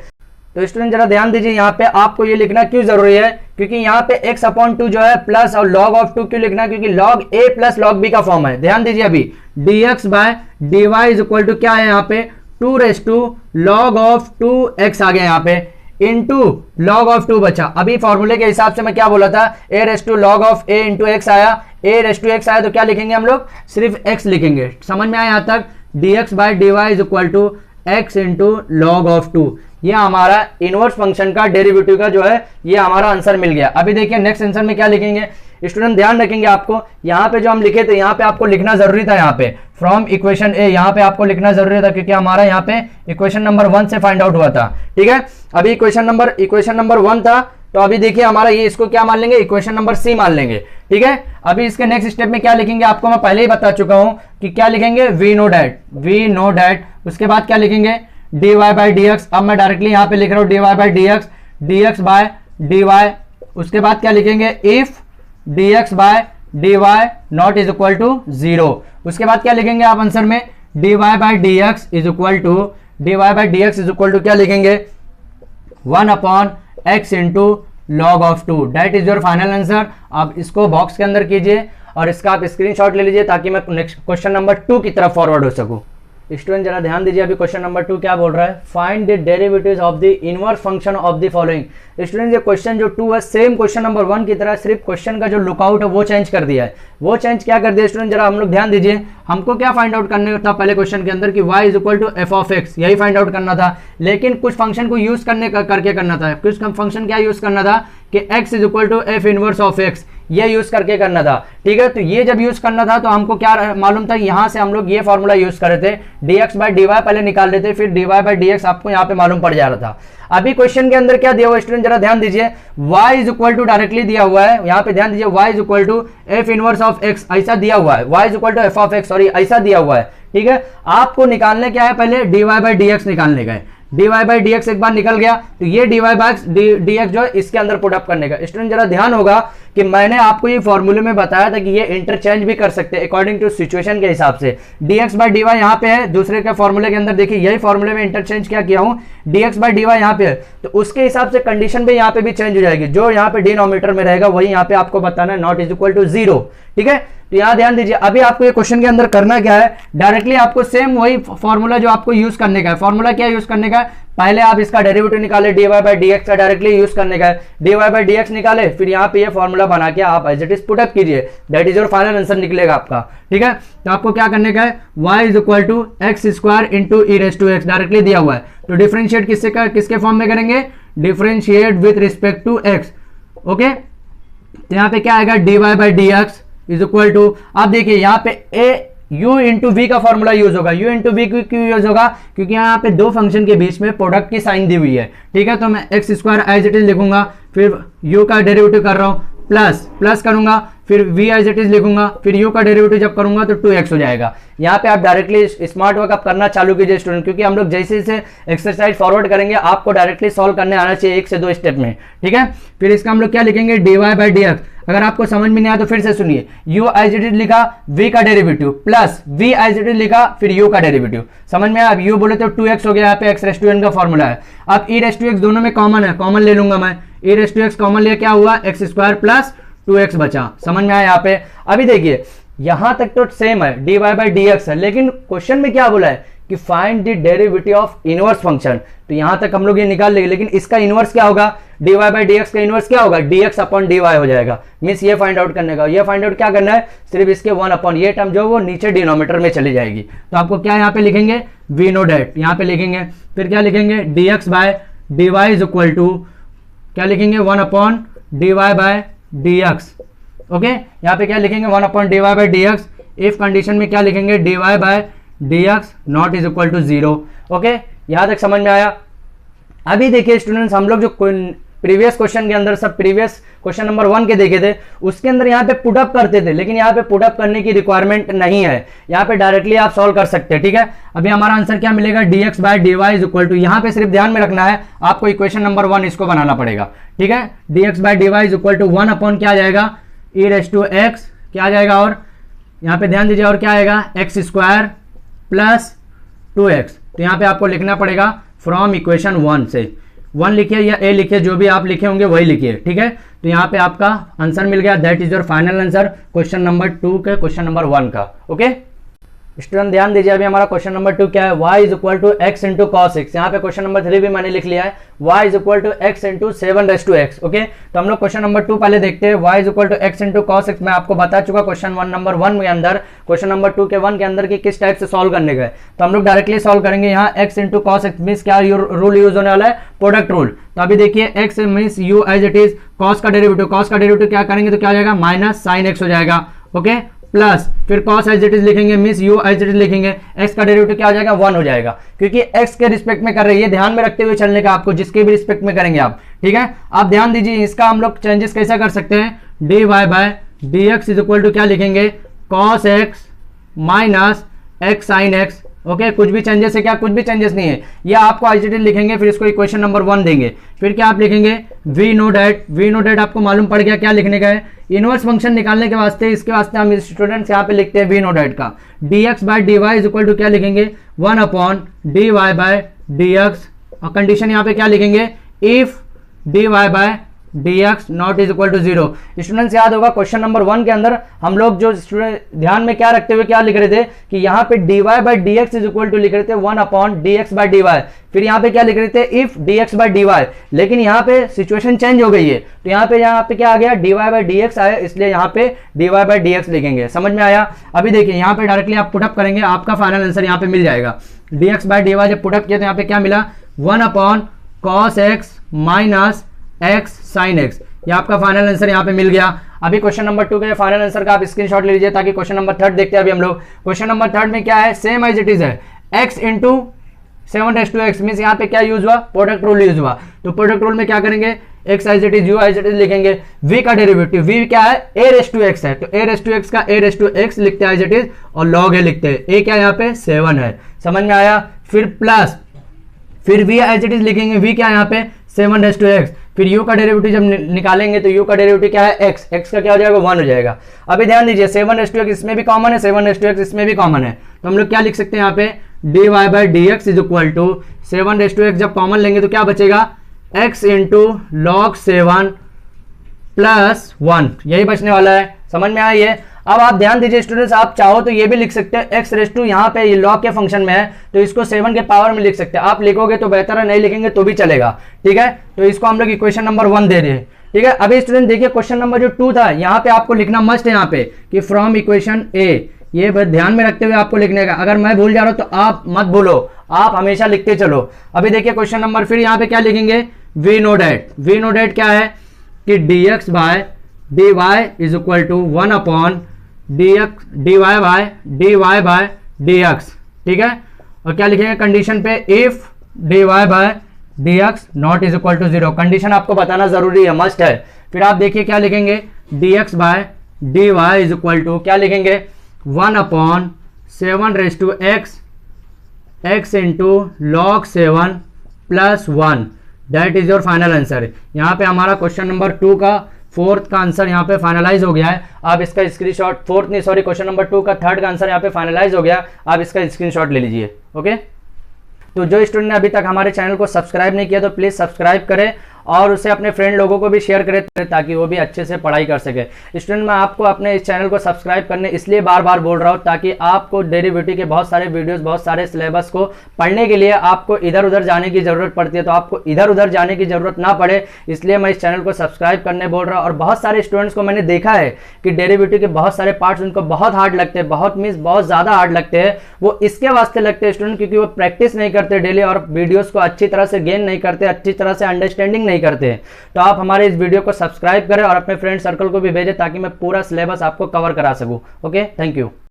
तो स्टूडेंट जरा ध्यान दीजिए, यहाँ पे आपको ये लिखना क्यों जरूरी है, क्योंकि यहाँ पे x/2 जो है प्लस और log of 2 क्यों लिखना है, क्योंकि log a plus log b का फॉर्म है। ध्यान दीजिए, अभी dx/dy इज इक्वल टू क्या है यहाँ पे 2 log of 2x आ गया यहाँ पे इंटू log of 2 बचा। अभी फॉर्मूले के हिसाब से मैं क्या बोला था, a log of a into x आया, a आया तो क्या लिखेंगे हम लोग, सिर्फ x लिखेंगे। समझ में आया यहाँ तक, dx/dy is equal to x into log of 2। ये हमारा इनवर्स फंक्शन का डेरिवेटिव का जो है ये हमारा आंसर मिल गया। अभी देखिए नेक्स्ट आंसर में क्या लिखेंगे स्टूडेंट, ध्यान रखेंगे आपको यहाँ पे जो हम लिखे थे यहाँ पे आपको लिखना जरूरी था, यहाँ पे फ्रॉम इक्वेशन ए यहाँ पे आपको लिखना जरूरी था, क्योंकि हमारा यहाँ पे इक्वेशन नंबर 1 से फाइंड आउट हुआ था। ठीक है, अभी इक्वेशन नंबर 1 था, तो अभी देखिए हमारा ये इसको क्या मान लेंगे, इक्वेशन नंबर सी मान लेंगे। ठीक है, अभी इसके नेक्स्ट स्टेप में क्या लिखेंगे आपको मैं पहले ही बता चुका हूं कि क्या लिखेंगे, वी नो डैट। उसके बाद क्या लिखेंगे, dy बाई डी एक्स। अब मैं डायरेक्टली यहां पे लिख रहा हूं dy by dx by dy। उसके बाद क्या लिखेंगे, if dx by dy not is equal to 0। उसके बाद क्या लिखेंगे आप आंसर में, dy by dx is equal to क्या लिखेंगे, 1/x into log of 2। That is your final answer. आप इसको बॉक्स के अंदर कीजिए और इसका आप स्क्रीनशॉट ले लीजिए ताकि मैं नेक्स्ट क्वेश्चन नंबर 2 की तरफ फॉरवर्ड हो सकूं। स्टूडेंट जरा ध्यान दीजिए, अभी क्वेश्चन नंबर 2 क्या बोल रहा है, find the derivatives of the inverse function of the following. Student ये क्वेश्चन जो 2 है सेम क्वेश्चन नंबर 1 की तरह, सिर्फ क्वेश्चन का जो लुकआउट है वो चेंज कर दिया है। वो चेंज क्या कर दिया स्टूडेंट, जरा हम लोग ध्यान दीजिए, हमको क्या फाइंड आउट करने था पहले क्वेश्चन के अंदर कि y is equal to F of x, यही फाइंड आउट करना था। लेकिन कुछ फंक्शन को यूज करके करना था। कुछ फंक्शन क्या यूज करना था कि x is equal to f inverse of x, ये यूज करके करना था। ठीक है, तो ये जब यूज करना था तो हमको क्या मालूम था, यहां से हम लोग ये फॉर्मूला यूज कर रहे थे, dx बाय dy पहले निकाल लेते, फिर dy बाय dx आपको यहाँ पे मालूम पड़ जा रहा था। अभी क्वेश्चन के अंदर क्या दिया हुआ स्टूडेंट, जरा ध्यान दीजिए, y is equal to directly दिया हुआ है, यहाँ पे ध्यान दीजिए, y is equal to f inverse of x ऐसा दिया हुआ है, y is equal to F of x sorry ऐसा दिया हुआ है। ठीक है, आपको निकालने क्या है, पहले dy बाय dx निकालने का है। dy बाई dx एक बार निकल गया तो ये dy बाई dx जो है इसके अंदर पुट अप करने का। स्टूडेंट जरा ध्यान होगा कि मैंने आपको ये फॉर्मूले में बताया था कि ये इंटरचेंज भी कर सकते हैं अकॉर्डिंग टू सिचुएशन के हिसाब से। dx बाई dy यहाँ पे है, दूसरे के फॉर्मूले के अंदर देखिए यही फॉर्मूले में इंटरचेंज क्या किया हूँ, dx बाई dy यहाँ पे है, तो उसके हिसाब से कंडीशन भी यहाँ पे भी चेंज हो जाएगी। जो यहाँ पे डिनोमिनेटर में रहेगा वही यहाँ पे आपको बताना है, नॉट इज इक्वल टू 0। ठीक है, तो यहाँ ध्यान दीजिए, अभी आपको ये क्वेश्चन के अंदर करना क्या है, डायरेक्टली आपको सेम वही फॉर्मूला जो आपको यूज करने का है। फॉर्मूला क्या यूज करने का है, पहले आप इसका डेरिवेटिव निकाले, dy बाई dx का डायरेक्टली यूज करने का है। dy बाई dx निकाले, फिर यहाँ पे ये फॉर्मूला बना के आप as it is put up कीजिए, that is your final answer निकलेगा आपका। ठीक है, तो आपको क्या करने का है, y is equal to x square into e raise to x directly दिया हुआ है, तो डिफरेंशिएट किसके फॉर्म में करेंगे, differentiate with respect to x। Okay, तो यहाँ पे क्या आएगा, dy by dx is equal to, आप देखिए यहाँ पे a u इंटू वी का फॉर्मूला यूज होगा। u इंटू वी क्यों यूज होगा, क्योंकि यहाँ पे दो फंक्शन के बीच में प्रोडक्ट की साइन दी हुई है। ठीक है, तो मैं x square as it is लिखूंगा, फिर u का डेरिवेटिव कर रहा हूँ, प्लस करूंगा, फिर v एज इट इज लिखूंगा, फिर u का डेरिवेटिव जब करूंगा तो 2x हो जाएगा। यहाँ पे आप डायरेक्टली स्मार्ट वर्क आप करना चालू कीजिए स्टूडेंट, क्योंकि हम लोग जैसे जैसे एक्सरसाइज फॉरवर्ड करेंगे आपको डायरेक्टली सॉल्व करने आना चाहिए 1 से 2 स्टेप में। ठीक है, फिर इसका हम लोग क्या लिखेंगे, dy बाई dx। अगर आपको समझ में नहीं आया तो फिर से सुनिए, u एज इट इज लिखा, v का derivative plus v as it is लिखा, फिर u का डेरिवेटिव। समझ में आया, अब u बोले तो 2x हो गया, यहाँ पे x रेस टू n का फॉर्मूला है। अब e रेस टू x दोनों में कॉमन है, कॉमन ले लूंगा मैं, e raise to x common लिया, क्या हुआ, एक्स स्क्वायर प्लस 2x बचा। समझ में आया यहाँ पे। अभी देखिए यहां तक तो सेम है, dy बाई dx है, लेकिन क्वेश्चन में क्या बोला है कि find the derivative of inverse function, तो यहां तक हम लोग ये निकाल लेंगे, लेकिन इसका इनवर्स क्या होगा, dy बाई dx का इनवर्स क्या होगा, dx अपॉन dy हो जाएगा। मींस ये फाइंड आउट करने का, ये फाइंड आउट क्या करना है, सिर्फ इसके 1 अपॉन ये टर्म जो वो नीचे डिनोमिनेटर में चली जाएगी। तो आपको क्या यहाँ पे लिखेंगे, वी नो डैट यहाँ पे लिखेंगे, फिर क्या लिखेंगे, dx by dy is equal to क्या लिखेंगे, 1 upon dy by dx। Okay, यहाँ पे क्या लिखेंगे, 1 upon dy by dx। If condition में क्या लिखेंगे, dy by dx not is equal to 0। Okay, यहाँ तक समझ में आया। अभी देखिए स्टूडेंट्स, हम लोग जो प्रीवियस क्वेश्चन के अंदर सब प्रीवियस क्वेश्चन नंबर 1 के देखे थे, उसके अंदर यहाँ पे पुट अप करते थे, लेकिन यहाँ पे पुट अप करने की रिक्वायरमेंट नहीं है, यहाँ पे डायरेक्टली आप सॉल्व कर सकते हैं। ठीक है, अभी हमारा आंसर क्या मिलेगा, dx by dy is equal to, यहाँ पे सिर्फ ध्यान में रखना है आपको इक्वेशन नंबर 1 इसको बनाना पड़ेगा। ठीक है, dx by dy is equal to 1 upon क्या आ जाएगा, e रेस टू x क्या आ जाएगा, और यहाँ पे ध्यान दीजिए और क्या आएगा, एक्स स्क्वायर प्लस 2x। तो यहाँ पे आपको लिखना पड़ेगा फ्रॉम इक्वेशन 1 से, 1 लिखिए या ए लिखिए, जो भी आप लिखे होंगे वही लिखिए, ठीक है। तो यहाँ पे आपका आंसर मिल गया, that is your final answer question number 2 के क्वेश्चन नंबर 1 का। ओके स्टूडेंट ध्यान दीजिए, अभी हमारा क्वेश्चन नंबर 2 क्या है, y is equal to x into cos x. यहाँ पे क्वेश्चन नंबर 3 भी मैंने लिख लिया है, y is equal to x into 7x। Okay तो हम लोग क्वेश्चन नंबर 2 पहले देखते हैं, y is equal to x into cos x. मैं आपको बता चुका क्वेश्चन नंबर 1 के अंदर, क्वेश्चन नंबर 2 के 1 के अंदर कि किस टाइप से सॉल्व करने का है। तो हम लोग डायरेक्टली सॉल्व करेंगे। यहाँ x into cos x means क्या रूल यूज होने वाला है, प्रोडक्ट रूल। तो अभी देखिए x means u as it is, cos का डेरिवेटिव क्या करेंगे तो क्या हो जाएगा, माइनस साइन x हो जाएगा। ओके प्लस फिर cos एज इट इज लिखेंगे, means u as it is लिखेंगे, x का डेरिवेटिव क्या हो जाएगा, 1 हो जाएगा, क्योंकि x के रिस्पेक्ट में कर रही है, ध्यान में रखते हुए चलने का आपको, जिसके भी रिस्पेक्ट में करेंगे आप, ठीक है। आप ध्यान दीजिए, इसका हम लोग चेंजेस कैसा कर सकते हैं, dy by dx is equal to क्या लिखेंगे, cos x minus x sin x। Okay कुछ भी चेंजेस है क्या, कुछ भी चेंजेस नहीं है, या आपको एज इट इज लिखेंगे, फिर इसको इक्वेशन नंबर 1 देंगे, फिर क्या आप लिखेंगे, वी नो डेट आपको मालूम पड़ गया क्या लिखने का है, इनवर्स फंक्शन निकालने के वास्ते, इसके वास्ते हम स्टूडेंट्स यहाँ पे लिखते हैं वी नो डेट का, dx by dy is equal to क्या लिखेंगे, 1 अपॉन dy बाय dx, और कंडीशन यहाँ पे क्या लिखेंगे, if dy by dx not is equal to 0। Students याद होगा क्वेश्चन नंबर 1 के अंदर हम लोग जो स्टूडेंट ध्यान में क्या रखते हुए क्या लिख रहे थे कि यहाँ पे dy by dx is equal to लिख रहे थे 1 अपॉन dx बाय dy, फिर यहाँ पे क्या लिख रहे थे, इफ dx बाय dy, लेकिन यहाँ पे सिचुएशन चेंज हो गई है, तो यहाँ पे क्या आ गया, dy बाय dx आया, इसलिए यहाँ पे dy बाय dx लिखेंगे। समझ में आया। अभी देखिए यहाँ पे डायरेक्टली आप पुटअप करेंगे, आपका फाइनल आंसर यहाँ पे मिल जाएगा, dx बाय dy जब पुटअप किया तो यहाँ पे क्या मिला, 1 upon cos x minus x sin x, ये आपका फाइनल आंसर यहाँ पे मिल गया। अभी क्वेश्चन नंबर 2 के फाइनल आंसर का आप स्क्रीनशॉट ले लीजिए, ताकि क्वेश्चन नंबर 3 देखते हैं अभी हम लोग। क्वेश्चन नंबर 3 में क्या है, सेम एज इट इज है, x इंटू 7x मीन्स यहाँ पे क्या यूज हुआ, प्रोडक्ट रूल यूज हुआ। तो प्रोडक्ट रूल में क्या करेंगे, x as it is, u as it is लिखेंगे, v का डेरिवेटिव, v क्या है, a रेस टू x है, तो a रेस टू x का a रेस टू x लिखते हैं एज इट इज, और log a लिखते हैं, a क्या यहाँ पे 7 है। समझ में आया। फिर प्लस फिर v एज इट इज लिखेंगे, v क्या यहाँ पे 7 रेस टू x, फिर u का डेरिवेटिव जब निकालेंगे तो u का डेरिवेटिव क्या है, x का क्या हो जाएगा, 1 हो जाएगा। अभी ध्यान दीजिए 7 रेस टू x इसमें भी कॉमन है, 7 रेस टू x इसमें भी कॉमन है, तो हम लोग क्या लिख सकते हैं यहाँ पे, dy by dx is equal to 7 raise to x जब कॉमन लेंगे तो क्या बचेगा, x इंटू लॉग 7 प्लस 1, यही बचने वाला है। समझ में आई है। अब आप ध्यान दीजिए स्टूडेंट्स, आप चाहो तो ये भी लिख सकते हैं, x रेस टू यहाँ पे ये लॉग के फंक्शन में है, तो इसको 7 के पावर में लिख सकते हैं। आप लिखोगे तो बेहतर है, नहीं लिखेंगे तो भी चलेगा, ठीक है। तो इसको हम लोग इक्वेशन नंबर 1 दे रहे हैं, ठीक है। अभी स्टूडेंट देखिए क्वेश्चन नंबर जो 2 था, यहाँ पे आपको लिखना मस्ट है यहाँ पे कि फ्रॉम इक्वेशन a, ये ध्यान में रखते हुए आपको लिखने का। अगर मैं भूल जा रहा हूं तो आप मत भूलो, आप हमेशा लिखते चलो। अभी देखिए क्वेश्चन नंबर, फिर यहाँ पे क्या लिखेंगे, वी नो डेट क्या है कि dx by dy is equal to 1 upon dy by dx, ठीक है। और क्या लिखेंगे कंडीशन पे, if dy by dx not is equal to 0, condition आपको बताना जरूरी है, मस्ट है। फिर आप देखिए क्या लिखेंगे, dx by dy is equal to क्या लिखेंगे, 1 upon 7 raise to x into log 7 plus 1, that is your final answer. यहाँ पे हमारा क्वेश्चन नंबर 2 का 4th का आंसर यहाँ पे फाइनलाइज हो गया है। आप इसका स्क्रीनशॉट, क्वेश्चन नंबर 2 का 3rd का आंसर यहाँ पे फाइनलाइज हो गया, आप इसका स्क्रीनशॉट ले लीजिए। ओके, तो जो स्टूडेंट ने अभी तक हमारे चैनल को सब्सक्राइब नहीं किया तो प्लीज़ सब्सक्राइब करें और उसे अपने फ्रेंड लोगों को भी शेयर करें ताकि वो भी अच्छे से पढ़ाई कर सके। स्टूडेंट, मैं आपको अपने इस चैनल को सब्सक्राइब करने इसलिए बार बार बोल रहा हूँ ताकि आपको डेरिवेटिव के बहुत सारे वीडियोस, बहुत सारे सिलेबस को पढ़ने के लिए आपको इधर उधर जाने की ज़रूरत पड़ती है, तो आपको इधर उधर जाने की ज़रूरत ना पड़े, इसलिए मैं इस चैनल को सब्सक्राइब करने बोल रहा हूँ। और बहुत सारे स्टूडेंट्स को मैंने देखा है कि डेरिवेटिव के बहुत सारे पार्ट्स उनको बहुत हार्ड लगते हैं, बहुत ज़्यादा हार्ड लगते हैं। वो इसके वास्ते लगते हैं स्टूडेंट क्योंकि वो प्रैक्टिस नहीं करते डेली और वीडियोज़ को अच्छी तरह से गेन नहीं करते, अच्छी तरह से अंडरस्टैंडिंग नहीं करते। तो आप हमारे इस वीडियो को सब्सक्राइब करें और अपने फ्रेंड सर्कल को भी भेजें ताकि मैं पूरा सिलेबस आपको कवर करा सकूं। Okay, thank you.